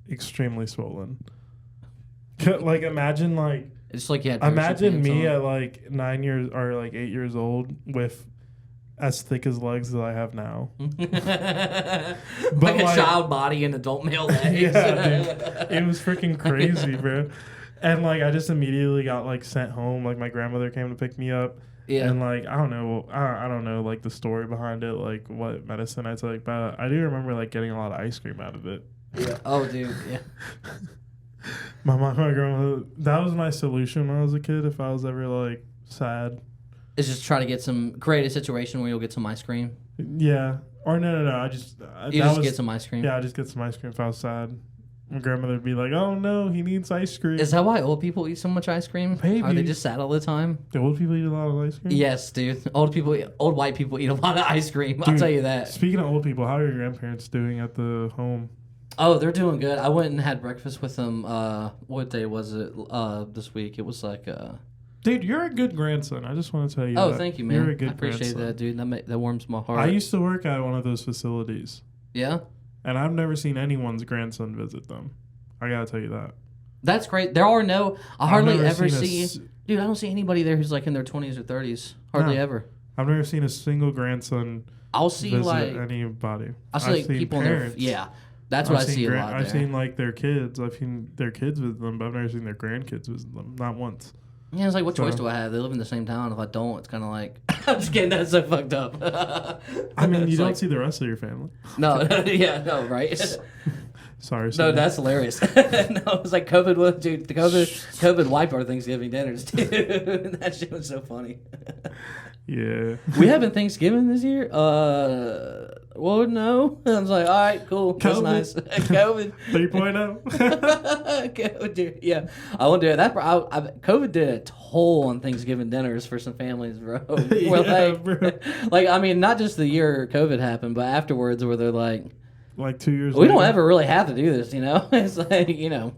extremely swollen. Like imagine like. It's like imagine me at like 9 years or like 8 years old with as thick as legs as I have now. Like a child body and adult male legs. Yeah, dude. It was freaking crazy, bro. And like I just immediately got like sent home. Like my grandmother came to pick me up. Yeah. And like I don't know like the story behind it, like what medicine I took, but I do remember like getting a lot of ice cream out of it. Yeah. Oh, dude. Yeah. My grandma, that was my solution when I was a kid. If I was ever like sad, is just try to create a situation where you'll get some ice cream. Yeah, or no. I just get some ice cream. Yeah, I just get some ice cream if I was sad. My grandmother would be like, "Oh no, he needs ice cream." Is that why old people eat so much ice cream? Maybe. Are they just sad all the time? Do old people eat a lot of ice cream? Yes, dude. Old white people eat a lot of ice cream. Dude, I'll tell you that. Speaking of old people, how are your grandparents doing at the home? Oh, they're doing good. I went and had breakfast with them. What day was it? This week. It was like. Dude, you're a good grandson. I just want to tell you. Oh, that. Thank you, man. You're a good I appreciate grandson. that, dude. That warms my heart. I used to work at one of those facilities. Yeah. And I've never seen anyone's grandson visit them. I gotta tell you that. That's great. There are no. I hardly ever see. Dude, I don't see anybody there who's like in their 20s or 30s. Hardly ever. I've never seen a single grandson. I'll see visit like anybody. I'll see like people parents. in their That's what I see a lot there. I've seen like their kids. I've seen their kids visit them, but I've never seen their grandkids visit them. Not once. Yeah, it's like, what choice do I have? They live in the same town. If I don't, it's kind of like, I'm just kidding. That's so fucked up. I mean, you don't see the rest of your family. No, right? Sorry. No, that's hilarious. No, it's like COVID. Dude, the COVID wiped our Thanksgiving dinners, dude. That shit was so funny. Yeah. We having Thanksgiving this year? Well, no. I was like, all right, cool. That's nice. COVID 3.0. COVID, dude. Yeah. I won't do it. COVID did a toll on Thanksgiving dinners for some families, bro. Bro. Like, I mean, not just the year COVID happened, but afterwards where they're like 2 years we later. don't ever really have to do this, you know? It's like, you know.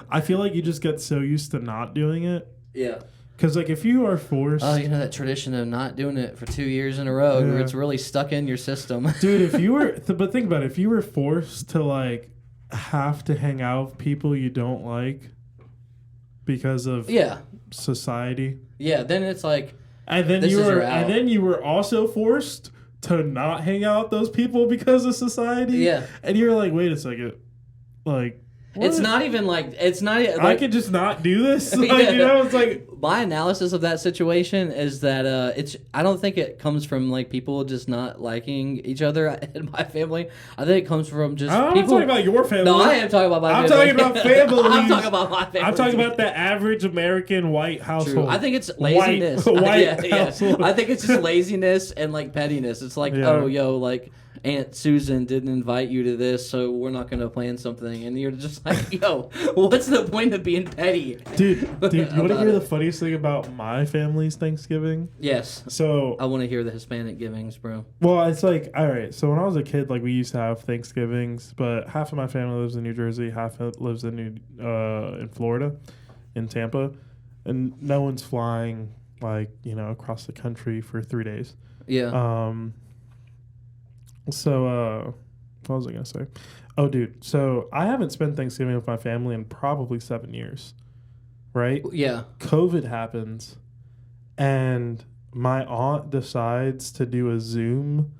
I feel like you just get so used to not doing it. Yeah. Because, like, if you are forced... Oh, you know that tradition of not doing it for 2 years in a row where it's really stuck in your system. Dude, if you were... But think about it. If you were forced to, like, have to hang out with people you don't like because of society... Yeah, then it's like... And then you were also forced to not hang out with those people because of society. Yeah. And you're like, wait a second. Like... What? It's not even like I could just not do this. Like, you know, it's like my analysis of that situation is that I don't think it comes from like people just not liking each other in my family. I think it comes from just I'm people. not talking about your family. No, I am talking about my family. I'm talking about family. I'm talking about my family. I'm talking about the average American white household. True. I think it's laziness. White household. I think it's just laziness and like pettiness. It's like, oh, yo, like Aunt Susan didn't invite you to this, so we're not going to plan something. And you're just like, yo, what's the point of being petty? Dude, you want to hear the funniest thing about my family's Thanksgiving? Yes. So I want to hear the Hispanic givings, bro. Well, it's like, all right, so when I was a kid, like, we used to have Thanksgivings, but half of my family lives in New Jersey, half lives in Florida, in Tampa, and no one's flying, like, you know, across the country for 3 days. Yeah. So, what was I going to say? Oh, dude. So, I haven't spent Thanksgiving with my family in probably 7 years. Right? Yeah. COVID happens, and my aunt decides to do a Zoom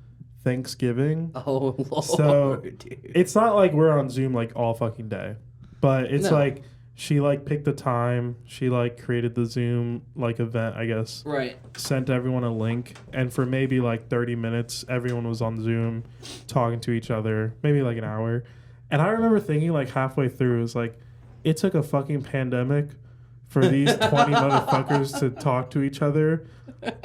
Thanksgiving. Oh, Lord. So, dude. It's not like we're on Zoom, like, all fucking day. But it's like... She, like, picked the time. She, like, created the Zoom, like, event, I guess. Right. Sent everyone a link. And for maybe, like, 30 minutes, everyone was on Zoom talking to each other. Maybe, like, an hour. And I remember thinking, like, halfway through, it was like, it took a fucking pandemic for these 20 motherfuckers to talk to each other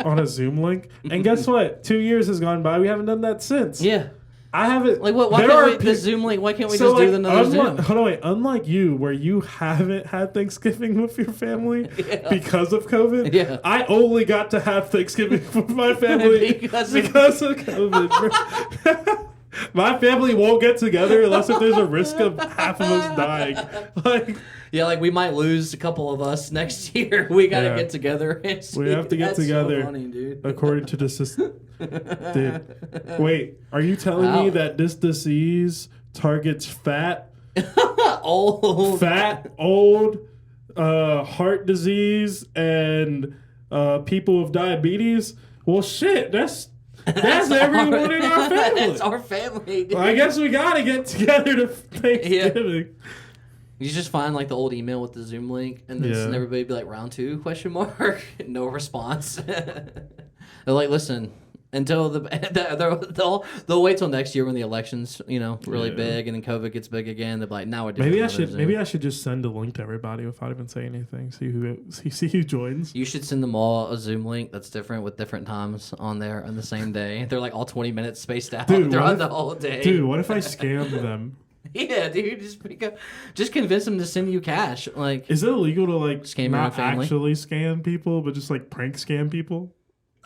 on a Zoom link. And guess what? 2 years has gone by. We haven't done that since. Yeah. I haven't. Like, what? Why can't we the Zoom link? Why can't we just do another Zoom? Hold on, wait. Unlike you, where you haven't had Thanksgiving with your family because of COVID, I only got to have Thanksgiving with my family because of COVID. My family won't get together unless if there's a risk of half of us dying. Like, yeah, like we might lose a couple of us next year. We gotta get together. And we have to get together. So funny, dude. According to the system. Dude, wait, are you telling me that this disease targets fat, old, heart disease, and people with diabetes? Well, shit, that's everyone in our family. That's our family, dude. Well, I guess we gotta get together to Thanksgiving. Yeah. You just find like the old email with the Zoom link, and then everybody be like, "round 2?" ? No response. They're like, "Listen, until they'll wait till next year when the election's really big, and then COVID gets big again. They're like, now we're doing maybe I should just send a link to everybody without even saying anything. See who joins. You should send them all a Zoom link that's different with different times on there on the same day. They're like all 20 minutes spaced out throughout the whole day. Dude, what if I scam them? Yeah, dude, just convince them to send you cash. Like, is it illegal to like scam not actually scam people, but just like prank scam people?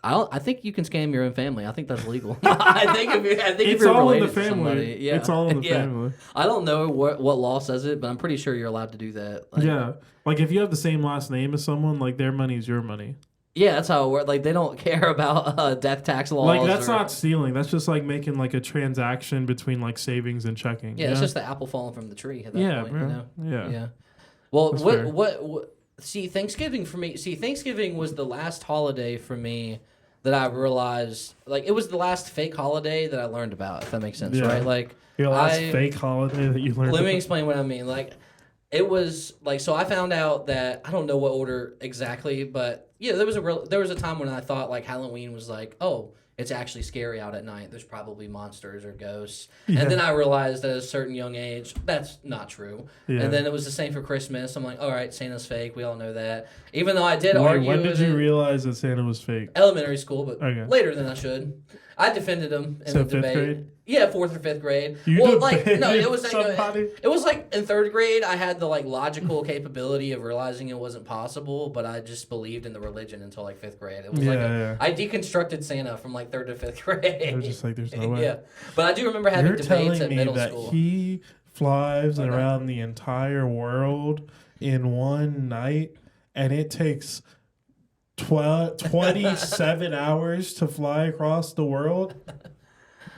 I think you can scam your own family. I think that's legal. I think if it's you're all related in the family. To somebody, yeah, it's all in the family. I don't know what law says it, but I'm pretty sure you're allowed to do that. Like, like if you have the same last name as someone, like their money is your money. Yeah, that's how it works. Like, they don't care about death tax laws. Like, that's not stealing. That's just, like, making, like, a transaction between, like, savings and checking. Yeah, it's just the apple falling from the tree at that point, bro. you know? Yeah. Well, what see, Thanksgiving for me, Thanksgiving was the last holiday for me that I realized, like, it was the last fake holiday that I learned about, if that makes sense, right? Like, your last fake holiday that you learned about. Let me about. explain what I mean. Like, it was, like, so I found out that, I don't know what order exactly, but... Yeah, there was a time when I thought like Halloween was like, oh, it's actually scary out at night. There's probably monsters or ghosts. Yeah. And then I realized at a certain young age, that's not true. Yeah. And then it was the same for Christmas. I'm like, all right, Santa's fake. We all know that. Even though I did argue. When did you realize that Santa was fake? Elementary school, but later than I should. I defended him in the debate. Grade? Yeah, 4th or 5th grade. It was like in 3rd grade. I had the like logical capability of realizing it wasn't possible, but I just believed in the religion until like 5th grade. It was I deconstructed Santa from like 3rd to 5th grade. I was just like, there's no way. Yeah, but I do remember having debates at middle school. He flies around the entire world in one night, and it takes 27 hours to fly across the world.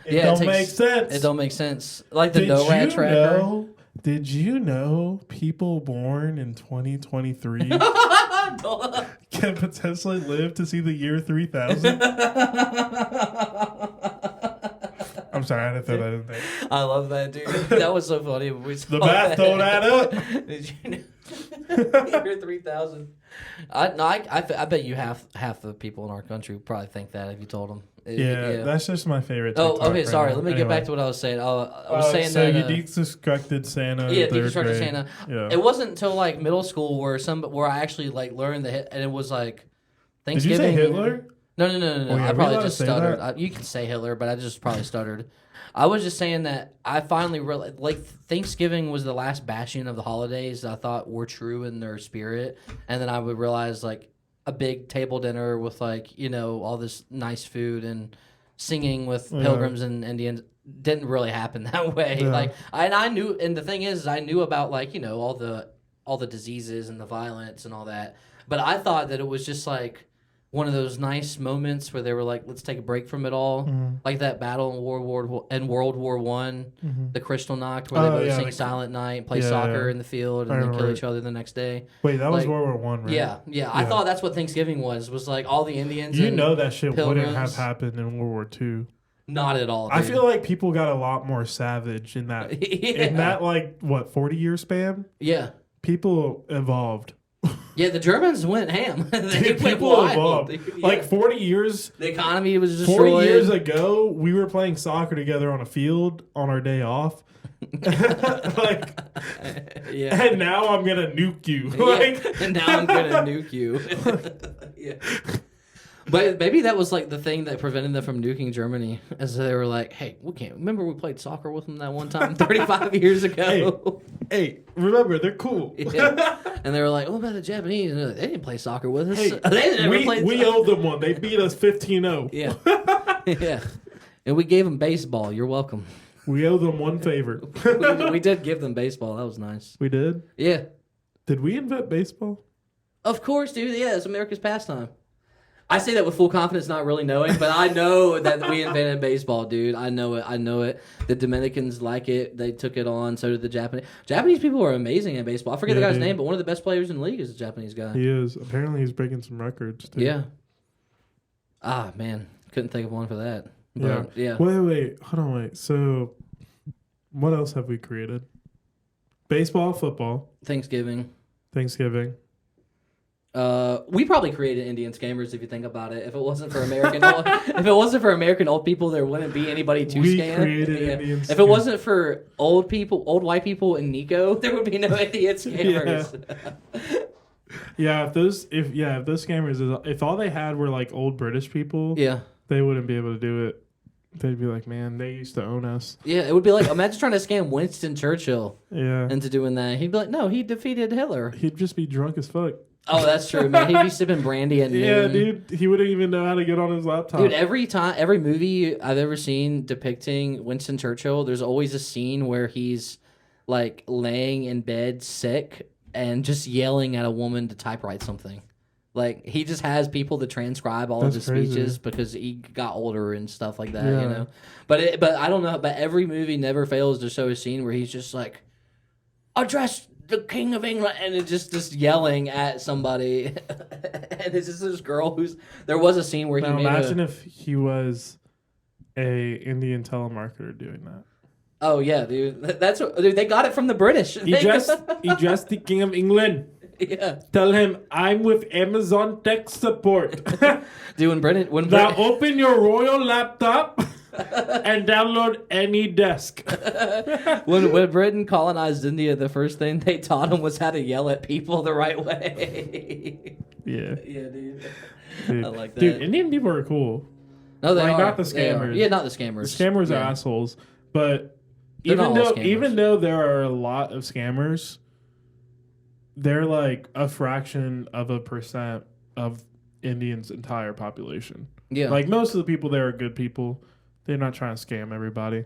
It don't make sense. It don't make sense. Like the NORAD tracker. Did you know people born in 2023 can potentially live to see the year 3000? I'm sorry, I had to throw that in there. I love that, dude. That was so funny. The math don't add up. Did you know? Year 3000. I bet you half the people in our country would probably think that if you told them. Yeah, that's just my favorite. TikTok okay, sorry. Let me get back to what I was saying. I was saying so that. So you deconstructed Santa. Yeah, deconstructed Santa. Yeah. It wasn't until like middle school where I actually like learned and it was like Thanksgiving. Did you say Hitler? No. I probably just stuttered. You can say Hitler, but I just probably stuttered. I was just saying that I finally realized, like, Thanksgiving was the last bastion of the holidays that I thought were true in their spirit. And then I would realize, like, a big table dinner with, like, all this nice food and singing with pilgrims and Indians didn't really happen that way. Yeah. Like, I knew, and the thing is, I knew about, like, all the diseases and the violence and all that. But I thought that it was just, like, one of those nice moments where they were like, let's take a break from it all. Like that battle in World War I, the Kristallnacht, where they both sing Silent Night, play soccer in the field, and then kill each other the next day. Wait, that was World War I, right? Yeah. I thought that's what Thanksgiving was like all the Indians and that shit wouldn't have happened in World War II. Not at all, dude. I feel like people got a lot more savage in that, in that like, 40-year span? Yeah. People evolved. Yeah, the Germans went ham. People evolved. Like 40 years. The economy was destroyed. 40 years ago, we were playing soccer together on a field on our day off. Like, and now I'm gonna nuke you. And now I'm gonna nuke you. Yeah. But maybe that was like the thing that prevented them from nuking Germany, as they were like, "Hey, we can't. Remember we played soccer with them that one time 35 years ago." Hey, remember they're cool. Yeah. And they were like, "What about the Japanese?" And they're like, they didn't play soccer with us. Hey, we owe them one. They beat us 15-0. Yeah, yeah. And we gave them baseball. You're welcome. We owe them one favor. we did give them baseball. That was nice. We did? Yeah. Did we invent baseball? Of course, dude. Yeah, it's America's pastime. I say that with full confidence, not really knowing, but I know that we invented baseball, dude. I know it. I know it. The Dominicans like it. They took it on. So did the Japanese. Japanese people are amazing at baseball. I forget the guy's name, but one of the best players in the league is a Japanese guy. He is. Apparently, he's breaking some records, too. Yeah. Ah, man. Couldn't think of one for that. But, yeah. Wait. Hold on, wait. So, what else have we created? Baseball, football. Thanksgiving. We probably created Indian scammers if you think about it. If it wasn't for American, old people, there wouldn't be anybody to scam. Indian if it wasn't for old white people, and Nico, there would be no Indian scammers. If those scammers, if all they had were like old British people, they wouldn't be able to do it. They'd be like, man, they used to own us. Yeah, it would be like, imagine trying to scam Winston Churchill. Yeah. Into doing that. He'd be like, no, he defeated Hitler. He'd just be drunk as fuck. Oh, that's true, man. He'd be sipping brandy at noon. Yeah, dude. He wouldn't even know how to get on his laptop. Dude, every movie I've ever seen depicting Winston Churchill, there's always a scene where he's like laying in bed sick and just yelling at a woman to typewrite something. Like, he just has people to transcribe all of his speeches because he got older and stuff like that, you know? But I don't know, but every movie never fails to show a scene where he's just like, address the King of England, and it's just yelling at somebody. And it's just this girl there was a scene where imagine if he was a Indian telemarketer doing that. Oh, yeah, dude. Dude, they got it from the British. Address the King of England. Yeah. Tell him I'm with Amazon tech support. Dude, when now open your royal laptop and download any desk. when Britain colonized India, the first thing they taught them was how to yell at people the right way. Yeah. Yeah, dude. I like that. Dude, Indian people are cool. No, they are. Not the scammers. Yeah, not the scammers. The scammers are assholes. But even though there are a lot of scammers, they're like a fraction of a percent of Indians' entire population. Yeah. Like, most of the people there are good people. They're not trying to scam everybody.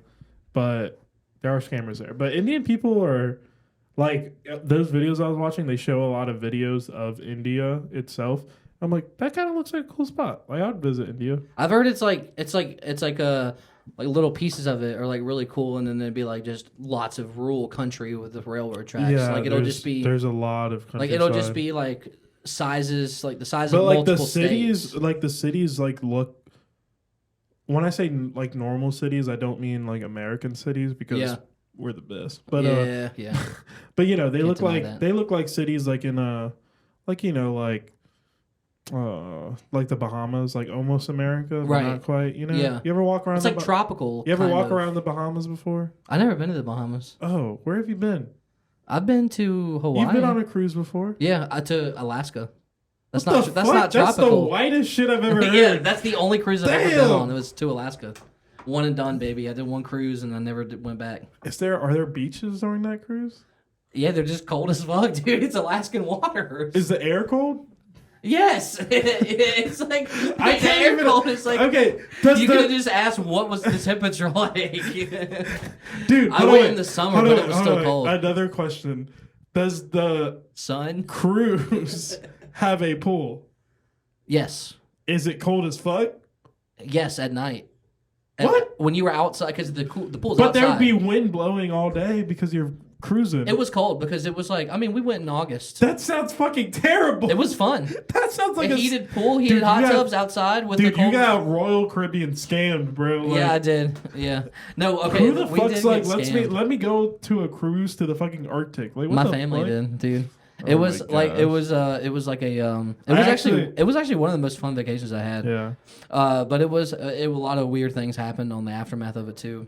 But there are scammers there. But Indian people are, like, those videos I was watching, they show a lot of videos of India itself. I'm like, that kind of looks like a cool spot. Like, I'd visit India. I've heard it's like little pieces of it are like really cool, and then there'd be like just lots of rural country with the railroad tracks. Yeah, like there's a lot of countryside. like it'll just be like sizes, like the size but of like multiple states. The cities like look. When I say like normal cities, I don't mean like American cities because we're the best. But yeah. But you know, they look like cities like in like the Bahamas, like almost America, but not quite. You know, you ever walk around? It's like tropical. You ever walk around the Bahamas before? I've never been to the Bahamas. Oh, where have you been? I've been to Hawaii. You've been on a cruise before? Yeah, to Alaska. That's not tropical. That's the whitest shit I've ever heard. Yeah, that's the only cruise I've ever been on. It was to Alaska. One and done, baby. I did one cruise and I never went back. Are there beaches during that cruise? Yeah, they're just cold as fuck, dude. It's Alaskan water. Is the air cold? Yes, it's like I can't even. Cold. It's like okay. You could have just asked what was the temperature like, dude. I went in the summer, but it was still cold. Another question: does the sun cruise have a pool? Yes. Is it cold as fuck? Yes, at night. What? When you were outside, because the pool's but outside. But there would be wind blowing all day because you're cruising. It was cold because it was like, I mean, we went in August. That sounds fucking terrible. It was fun. That sounds like a heated pool, heated hot tubs outside with the cold. You got Royal Caribbean scammed, bro. Like, yeah, I did. Yeah. No, okay. Who the fuck's like, let me go to a cruise to the fucking Arctic? Like, what my the family fuck? did, dude. It was like it was like a it was actually one of the most fun vacations I had. Yeah. But it was a lot of weird things happened on the aftermath of it too.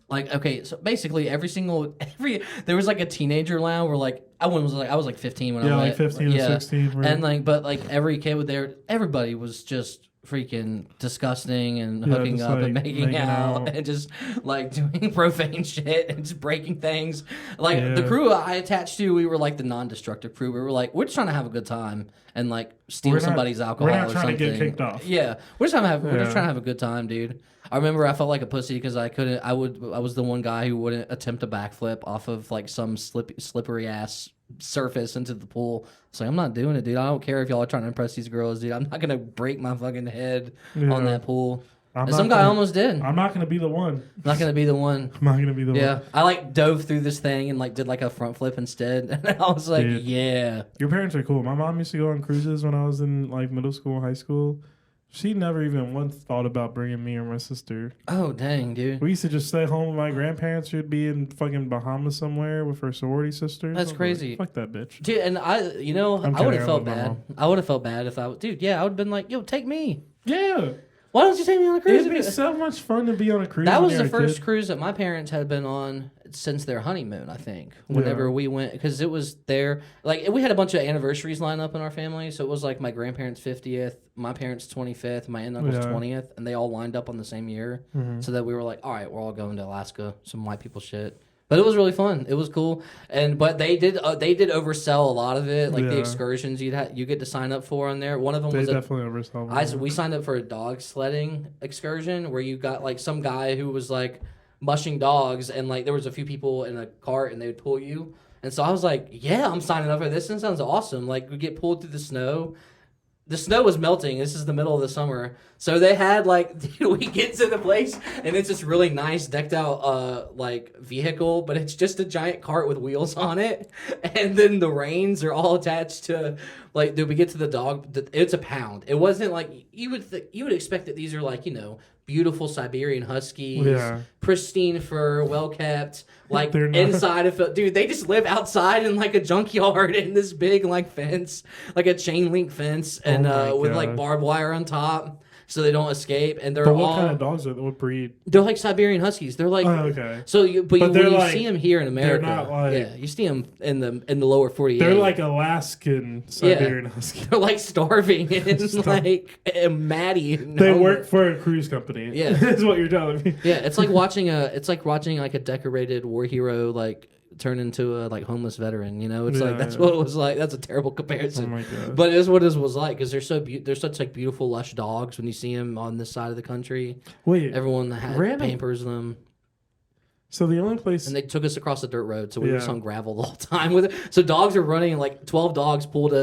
Like, okay, so basically there was like a teenager lounge where like I was like 15 when I went. Yeah, like 15 or 16. Right? And like, but like every kid there, everybody was just freaking disgusting and hooking up and making out and just like doing profane shit and just breaking things. Like the crew I attached to, we were like the non-destructive crew. We were like, we're just trying to have a good time and like steal somebody's alcohol or something. We're not trying to get kicked off. Yeah, we're just trying to have a good time, dude. I remember I felt like a pussy because I couldn't. I was the one guy who wouldn't attempt a backflip off of like some slippery ass surface into the pool. So I'm not doing it, dude. I don't care if y'all are trying to impress these girls, dude. I'm not gonna break my fucking head on that pool. Some guy almost did. I'm not gonna be the one. I'm not gonna be the one. I'm not gonna be the one. Yeah, I like dove through this thing and like did like a front flip instead, and I was like, dude, yeah. Your parents are cool. My mom used to go on cruises when I was in like middle school, high school. She never even once thought about bringing me or my sister. Oh, dang, dude. We used to just stay home with my grandparents. She'd be in fucking Bahamas somewhere with her sorority sisters. That's crazy. Like, fuck that bitch. Dude, and I would have felt bad. I would have felt bad if I would. Dude, yeah, I would have been like, yo, take me. Yeah. Why don't you take me on a cruise? It'd be so much fun to be on a cruise. That was the first cruise that my parents had been on since their honeymoon, I think. Whenever we went, because it was their, like, we had a bunch of anniversaries lined up in our family. So it was like my grandparents' 50th, my parents' 25th, my aunt and uncle's 20th, and they all lined up on the same year. So that we were like, all right, we're all going to Alaska, some white people shit. But it was really fun. It was cool, but they did oversell a lot of it, like the excursions you get to sign up for on there. One of them was definitely oversell. We signed up for a dog sledding excursion where you got like some guy who was like mushing dogs, and like there was a few people in a cart and they would pull you. And so I was like, yeah, I'm signing up for this. This sounds awesome. Like we get pulled through the snow. The snow was melting. This is the middle of the summer. So they had like, dude, we get to the place and it's this really nice decked out like vehicle, but it's just a giant cart with wheels on it. And then the reins are all attached to like, dude, we get to the dog. It's a pound. It wasn't like you would expect that these are like, you know, beautiful Siberian Huskies, pristine fur, well kept, like inside of dude, they just live outside in like a junkyard in this big like fence, like a chain link fence, and with like barbed wire on top so they don't escape. And they're what kind of dogs are they? What breed? They're like Siberian Huskies. They're like So you see them here in America. They're not like, you see them in the lower 48. They're like Alaskan Siberian Huskies. They're like starving and like Maddie. They work for a cruise company. Yeah, is what you're telling me. Yeah, it's like watching like a decorated war hero like turn into a like homeless veteran. You know, it's like that's what it was like. That's a terrible comparison. Oh my God. But it's what it was like because they're such like beautiful lush dogs when you see them on this side of the country. Wait, everyone pampers them. So the only place, and they took us across the dirt road, so we were just on gravel the whole time with it. So dogs are running, and like 12 dogs pulled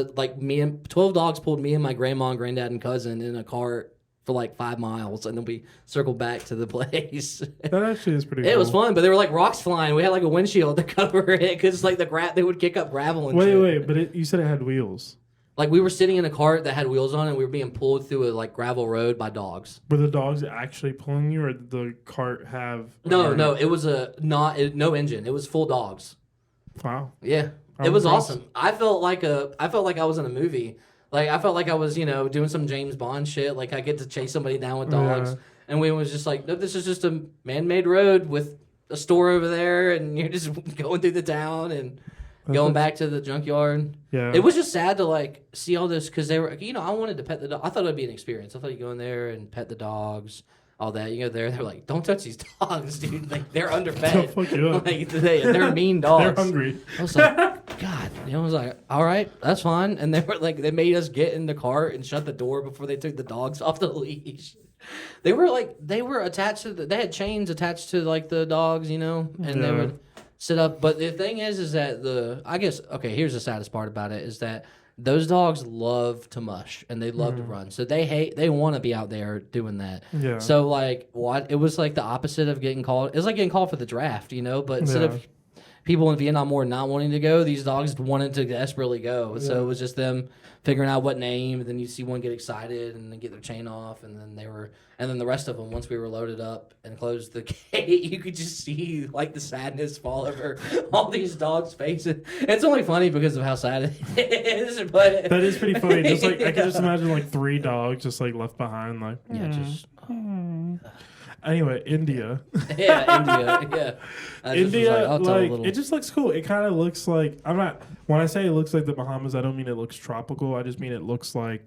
me and my grandma and granddad and cousin in a cart for like 5 miles, and then we circled back to the place. That actually is pretty cool. It was fun, but there were like rocks flying. We had like a windshield to cover it because like they would kick up gravel and shit. Wait, but you said it had wheels. Like we were sitting in a cart that had wheels on it, and we were being pulled through a like gravel road by dogs. Were the dogs actually pulling you, or did the cart have? No, it was no engine. It was full dogs. Wow. Yeah, it was awesome. I felt like I was in a movie. Like, I felt like I was, doing some James Bond shit. Like, I get to chase somebody down with dogs. And we was just like, no, this is just a man-made road with a store over there. And you're just going through the town and going back to the junkyard. Yeah. It was just sad to, like, see all this. Because they were, I wanted to pet the dog. I thought it would be an experience. I thought you'd go in there and pet the dogs. All that, you go there, they're like, don't touch these dogs, dude. Like, they're underfed. Fuck you up. Like, they're mean dogs. They're hungry. I was like, God. I was like, all right, that's fine. And they were like, they made us get in the cart and shut the door before they took the dogs off the leash. They were attached to they had chains attached to like the dogs, and they would sit up. But the thing is that here's the saddest part about it is that those dogs love to mush and they love to run. So they want to be out there doing that. Yeah. So like it was like the opposite of getting called. It was like getting called for the draft, but instead of people in Vietnam War not wanting to go, these dogs wanted to desperately go. Yeah. So it was just them figuring out what name, and then you see one get excited and then get their chain off, and then the rest of them, once we were loaded up and closed the gate, you could just see like the sadness fall over all these dogs' faces. It's only funny because of how sad it is, but that is pretty funny. Just like I can just imagine like 3 dogs just like left behind, like just. Anyway, India. India. India, like it just looks cool. It kind of looks like when I say it looks like the Bahamas, I don't mean it looks tropical. I just mean it looks like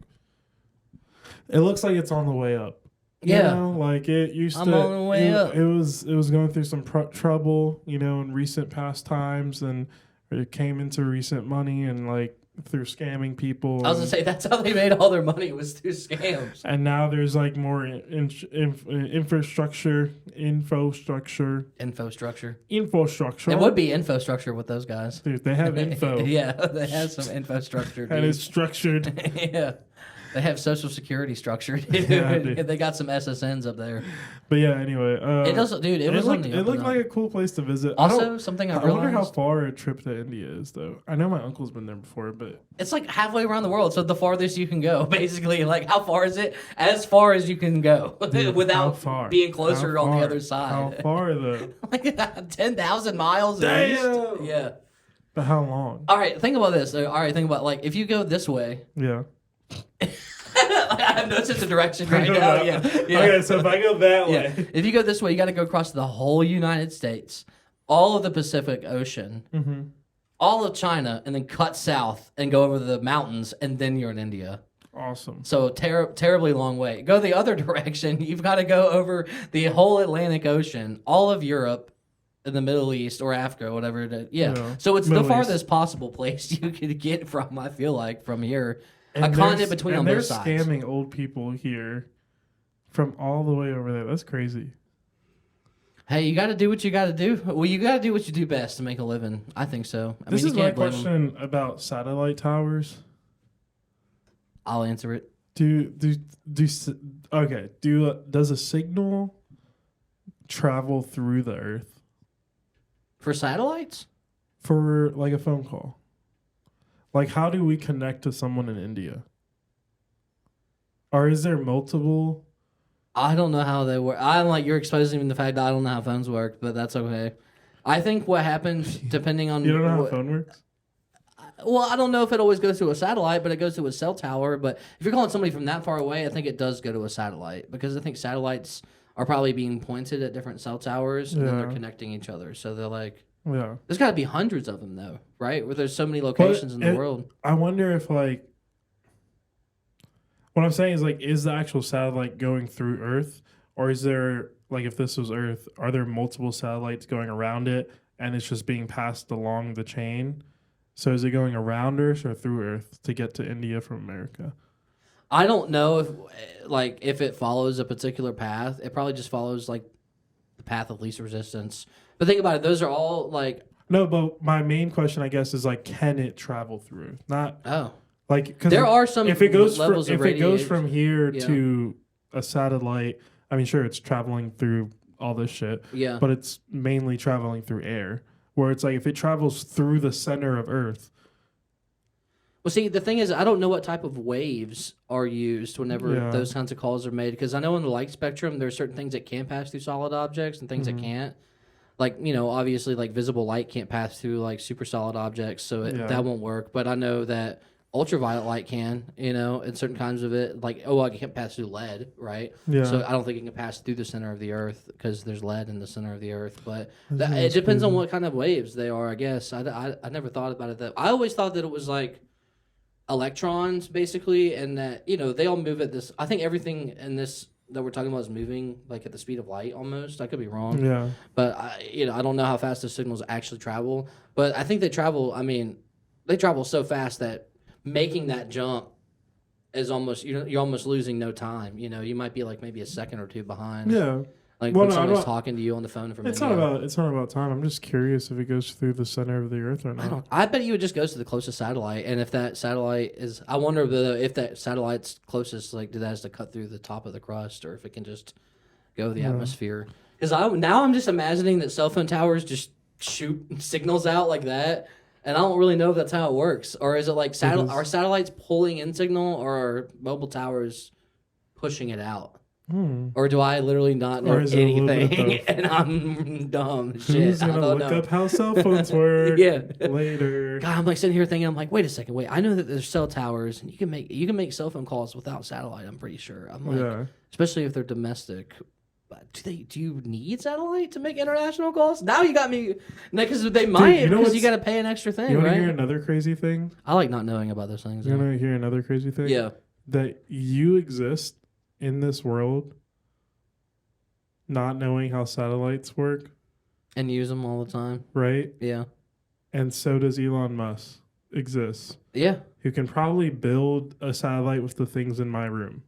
It looks like it's on the way up. Yeah. You know, like it used I'm to. on the way up. It was going through some trouble, you know, in recent past times, and it came into recent money and like through scamming people. I was gonna say that's how they made all their money was through scams. And now there's like more infrastructure. It would be infrastructure with those guys. Dude, they have info. Yeah, they have some infrastructure. And it's structured. Yeah. They have Social Security structured. Yeah, dude. They got some SSNs up there. But yeah, anyway. It doesn't, dude. It was looked like a cool place to visit. Also, something I wonder how realized. far a trip to India is, though. I know my uncle's been there before, but It's like halfway around the world, so the farthest you can go, basically. Like, how far is it? As far as you can go, Dude, without being closer on the other side. How far, though? Like 10,000 miles. Damn! Yeah. But how long? All right, think about this. All right, think about like if you go this way. Yeah. I have no sense of direction right now. Yeah. Okay, so if I go that way. Yeah. If you go this way, you got to go across the whole United States, all of the Pacific Ocean, all of China, and then cut south and go over the mountains, and then you're in India. Awesome. So terribly long way. Go the other direction. You've got to go over the whole Atlantic Ocean, all of Europe, in the Middle East or Africa, whatever it is. Yeah. So it's Middle the farthest possible place you could get from, I feel like, from here. And a continent between on both sides. They're scamming old people here from all the way over there. That's crazy. Hey, you got to do what you got to do. Well, you got to do what you do best to make a living. I think so. This is my question about satellite towers. I'll answer it. Does a signal travel through the Earth for satellites? For like a phone call. Like, how do we connect to someone in India? Or is there multiple? I don't know how they work. I'm like, you're exposing the fact that I don't know how phones work, but that's okay. I think what happens, depending on... You don't know how a phone works? Well, I don't know if it always goes to a satellite, but it goes to a cell tower. But if you're calling somebody from that far away, I think it does go to a satellite. Because I think satellites are probably being pointed at different cell towers, and then they're connecting each other. So they're like... Yeah. There's got to be hundreds of them, though, right? Where there's so many locations in the world. I wonder if, like... What I'm saying is, like, is the actual satellite going through Earth? Or is there, like, if this was Earth, are there multiple satellites going around it, and it's just being passed along the chain? So is it going around Earth or through Earth to get to India from America? I don't know if it follows a particular path. It probably just follows, like, the path of least resistance. But think about it; those are all like no. But my main question, I guess, is like, can it travel through? Not like because there are some if it goes levels from, of if it goes radiation. from here to a satellite. I mean, sure, it's traveling through all this shit. Yeah, but it's mainly traveling through air. Where it's like if it travels through the center of Earth. Well, see, the thing is, I don't know what type of waves are used whenever those kinds of calls are made. Because I know in the light spectrum, there are certain things that can pass through solid objects and things that can't. Like, you know, obviously, like, visible light can't pass through, like, super solid objects, so that won't work. But I know that ultraviolet light can, you know, and certain kinds of it. Like, it can't pass through lead, right? Yeah. So I don't think it can pass through the center of the Earth because there's lead in the center of the Earth. But it depends on what kind of waves they are, I guess. I never thought about it that I always thought that it was, like, electrons, basically, and that, you know, they all move at this. I think everything in this that we're talking about is moving like at the speed of light almost. I could be wrong. Yeah. But I don't know how fast the signals actually travel. But I think they travel. I mean, they travel so fast that making that jump is almost you're almost losing no time. You know, you might be like maybe a second or two behind. Yeah. Like when someone's talking to you on the phone from It's not about time. I'm just curious if it goes through the center of the Earth or not. I bet you it just goes to the closest satellite, and if that satellite is, I wonder if that satellite's closest, like, do that has to cut through the top of the crust, or if it can just go the atmosphere. Because I'm just imagining that cell phone towers just shoot signals out like that, and I don't really know if that's how it works, or is it like are satellites pulling in signal, or are mobile towers pushing it out? Or do I literally not know anything and I'm dumb? Shit, Who's gonna look up how cell phones work? Later. God, I'm like sitting here thinking, I'm like, wait a second, I know that there's cell towers and you can make cell phone calls without satellite. I'm pretty sure. I'm like, especially if they're domestic. But do you need satellite to make international calls? Now you got me, because they might, because you got to pay an extra thing. You want to hear another crazy thing? I like not knowing about those things. You want to hear another crazy thing? Yeah. that you exist in this world not knowing how satellites work. And use them all the time. Right? Yeah. And so does Elon Musk exist. Yeah. Who can probably build a satellite with the things in my room.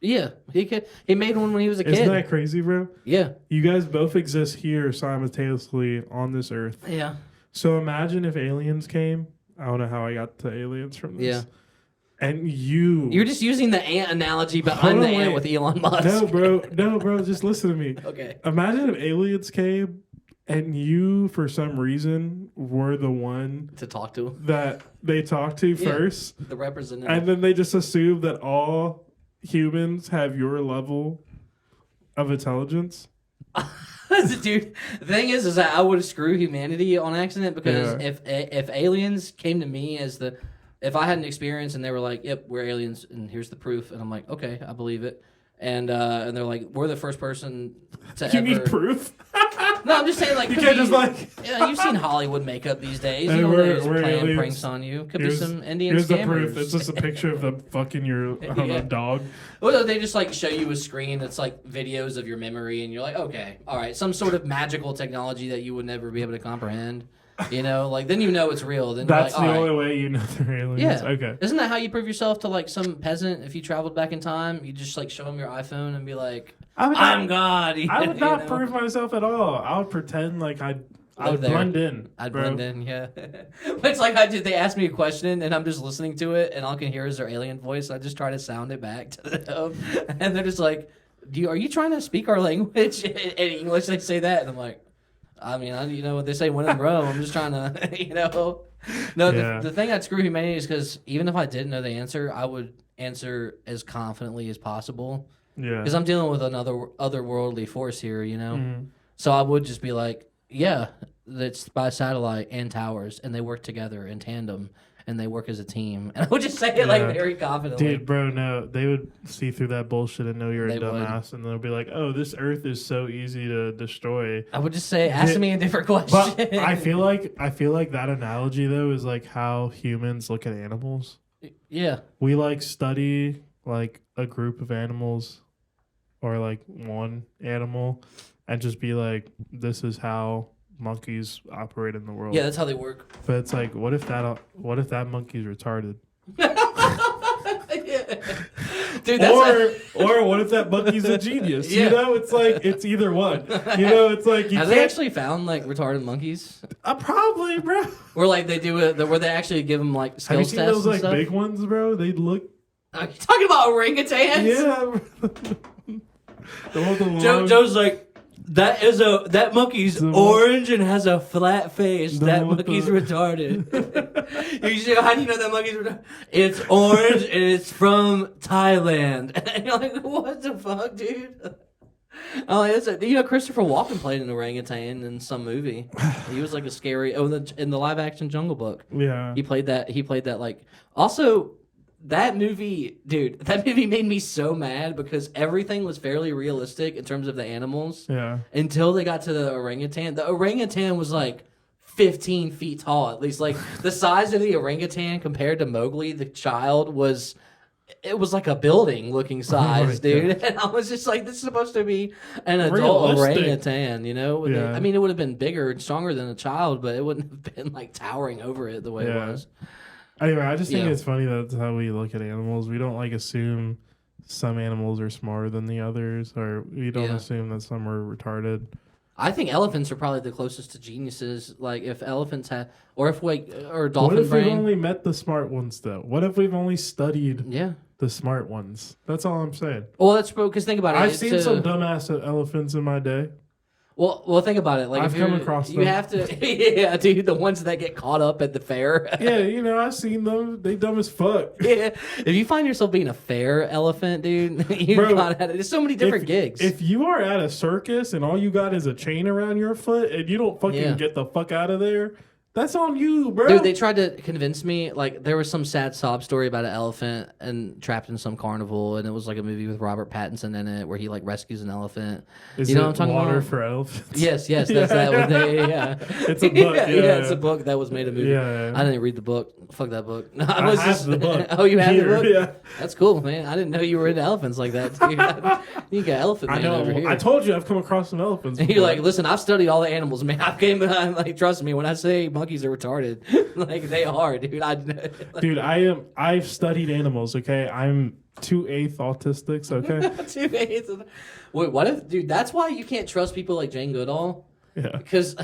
Yeah. He made one when he was a kid. Isn't that crazy, bro? Yeah. You guys both exist here simultaneously on this earth. Yeah. So imagine if aliens came. I don't know how I got to aliens from this. Yeah. And you're just using the ant analogy, but I'm the ant with Elon Musk. No, bro, just listen to me. Okay. Imagine if aliens came and you, for some reason, were the one to talk to that they talked to first. The representative. And then they just assume that all humans have your level of intelligence. Dude, the thing is that I would screw humanity on accident because if aliens came to me if I had an experience and they were like, "Yep, we're aliens, and here's the proof," and I'm like, "Okay, I believe it," and they're like, "We're the first person to You need proof? No, I'm just saying, like, you can't just like. You've seen Hollywood makeup these days. Hey, You know, we're they're just playing aliens. pranks on you. Could be some Indian Here's scammers. the proof. It's just a picture of them fucking your dog. Well, they just like show you a screen that's like videos of your memory, and you're like, okay, all right, some sort of magical technology that you would never be able to comprehend. You know, like then you know it's real. Then That's you're like, the only way you know they're aliens. Yeah. Okay. Isn't that how you prove yourself to like some peasant if you traveled back in time? You just like show them your iPhone and be like, I'm God. I would not prove myself at all. I would pretend like I'd blend in. I'd bro. blend in, yeah. But it's like they ask me a question and I'm just listening to it and all I can hear is their alien voice. I just try to sound it back to them. And they're just like, are you trying to speak our language? In English they say that and I'm like, I mean, you know what they say, when in Rome. I'm just trying to, you know. No, the thing I'd screw humanity is because even if I didn't know the answer, I would answer as confidently as possible. Yeah. Because I'm dealing with another otherworldly force here, you know. Mm-hmm. So I would just be like, yeah, it's by satellite and towers, and they work together in tandem, and they work as a team. And I would just say it like very confidently. Dude, bro, no, they would see through that bullshit and know you're a They dumbass, and they'll be like, "Oh, this Earth is so easy to destroy." I would just say, ask me a different question. But I feel like that analogy though is like how humans look at animals. Yeah, we like study like a group of animals, or like one animal, and just be like, "This is how monkeys operate in the world." Yeah, that's how they work. But it's like, what if that monkey's retarded? Dude, or what if that monkey's a genius? Yeah. You know, it's like it's either one. You know, it's like have they actually found like retarded monkeys? Probably, bro. Or like they do it where they actually give them like skills Have you seen tests those and like stuff? big ones, bro? They look. Are you talking about orangutans? Yeah. The one with the long- Joe's like, that monkey's orange and has a flat face. That monkey's retarded. You say, how do you know that monkey's retarded? It's orange and it's from Thailand. And you're like, what the fuck, dude? Oh, Christopher Walken played an orangutan in some movie. He was like a scary. In the live action Jungle Book. Yeah. He played that like. Also, that movie made me so mad because everything was fairly realistic in terms of the animals. Yeah. Until they got to the orangutan. The orangutan was like 15 feet tall, at least. Like the size of the orangutan compared to Mowgli, the child, was like a building looking size, dude. And I was just like, this is supposed to be an adult orangutan, you know? Yeah. I mean, it would have been bigger and stronger than a child, but it wouldn't have been like towering over it the way it was. Anyway, I just think it's funny that's how we look at animals. We don't like assume some animals are smarter than the others, or we don't assume that some are retarded. I think elephants are probably the closest to geniuses. Like if elephants had, or dolphin What if brain. we've only met the smart ones though? What if we've only studied the smart ones? That's all I'm saying. Well, that's because think about it. I've seen some dumbass elephants in my day. Well, think about it. Like I've come across them. You have to, yeah, dude. The ones that get caught up at the fair. Yeah, I've seen them. They dumb as fuck. Yeah, if you find yourself being a fair elephant, dude, there's so many different gigs. If you are at a circus and all you got is a chain around your foot and you don't fucking get the fuck out of there, That's on you, bro. Dude, they tried to convince me, like, there was some sad sob story about an elephant and trapped in some carnival, and it was like a movie with Robert Pattinson in it where he like rescues an elephant. Is you know it what I'm talking Water about? for Elephants? Yes, that's that one. Yeah. It's a book. It's a book that was made a movie. Yeah. I didn't read the book. Fuck that book. No, I have the book. Oh, you have the book? Yeah. That's cool, man. I didn't know you were into elephants like that. You got elephant man over here. I told you I've come across some elephants. And you're like, listen, I've studied all the animals, man. I'm like, trust me, when I say monkeys are retarded, like they are, dude. Dude, I've studied animals, okay? I'm 2/8 autistic, okay? 2/8. Wait, what if, dude, that's why you can't trust people like Jane Goodall? Yeah. Because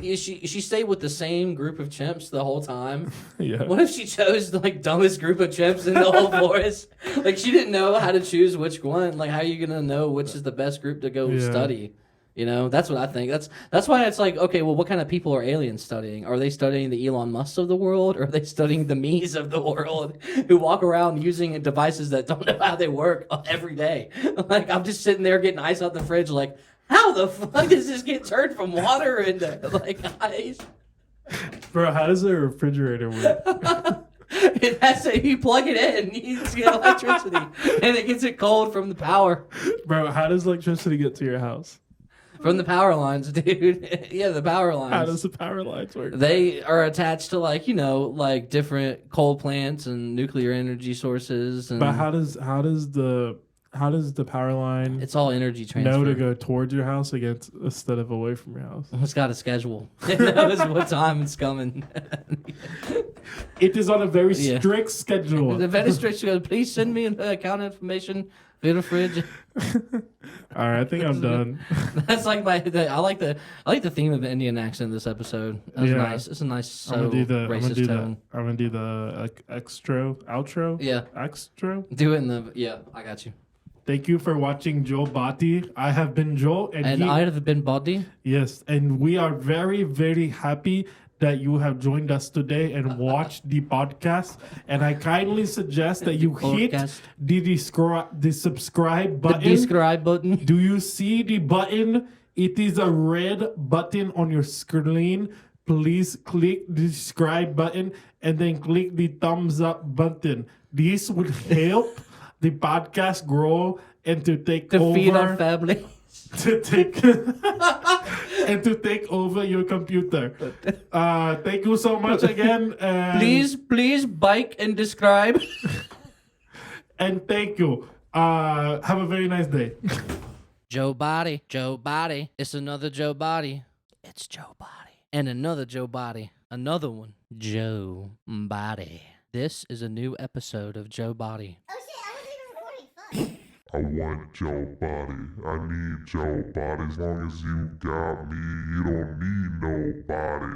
she stayed with the same group of chimps the whole time. Yeah. What if she chose the like dumbest group of chimps in the whole forest? Like she didn't know how to choose which one. Like how are you gonna know which is the best group to go study? You know, that's what I think. That's why it's like, okay, well, what kind of people are aliens studying? Are they studying the Elon Musks of the world, or are they studying the me's of the world who walk around using devices that don't know how they work every day? Like I'm just sitting there getting ice out the fridge, like. How the fuck does this get turned from water into like ice? Bro, how does a refrigerator work? You plug it in, you just get electricity, and it gets it cold from the power. Bro, how does electricity get to your house? From the power lines, dude. Yeah, the power lines. How does the power lines work? They are attached to like, you know, like different coal plants and nuclear energy sources. And But how does the power line it's all energy transfer. know to go towards your house instead of away from your house? It's got a schedule. It knows what time it's coming. It is on a very strict schedule. The very strict schedule. Please send me account information via the fridge. All right, I think I'm done. That's like I like the theme of the Indian accent this episode. That was nice. It's a nice racist tone. I'm gonna do the outro. Yeah. Extra. Do it in the I got you. Thank you for watching JoBodie. I have been Joe, and I have been Body. Yes, and we are very, very happy that you have joined us today and watched the podcast. And I kindly suggest that you hit the subscribe button. The subscribe button. Do you see the button? It is a red button on your screen. Please click the subscribe button and then click the thumbs up button. This would help the podcast grow and to take over. Feed our family. To take and to take over your computer. Thank you so much again. Please bike and describe. And thank you. Have a very nice day. JoBodie. It's another JoBodie. It's JoBodie. And another JoBodie. Another one. JoBodie. This is a new episode of JoBodie. Oh shit, I wasn't even recording. Fuck. I want JoBodie. I need JoBodie. As long as you got me, you don't need nobody.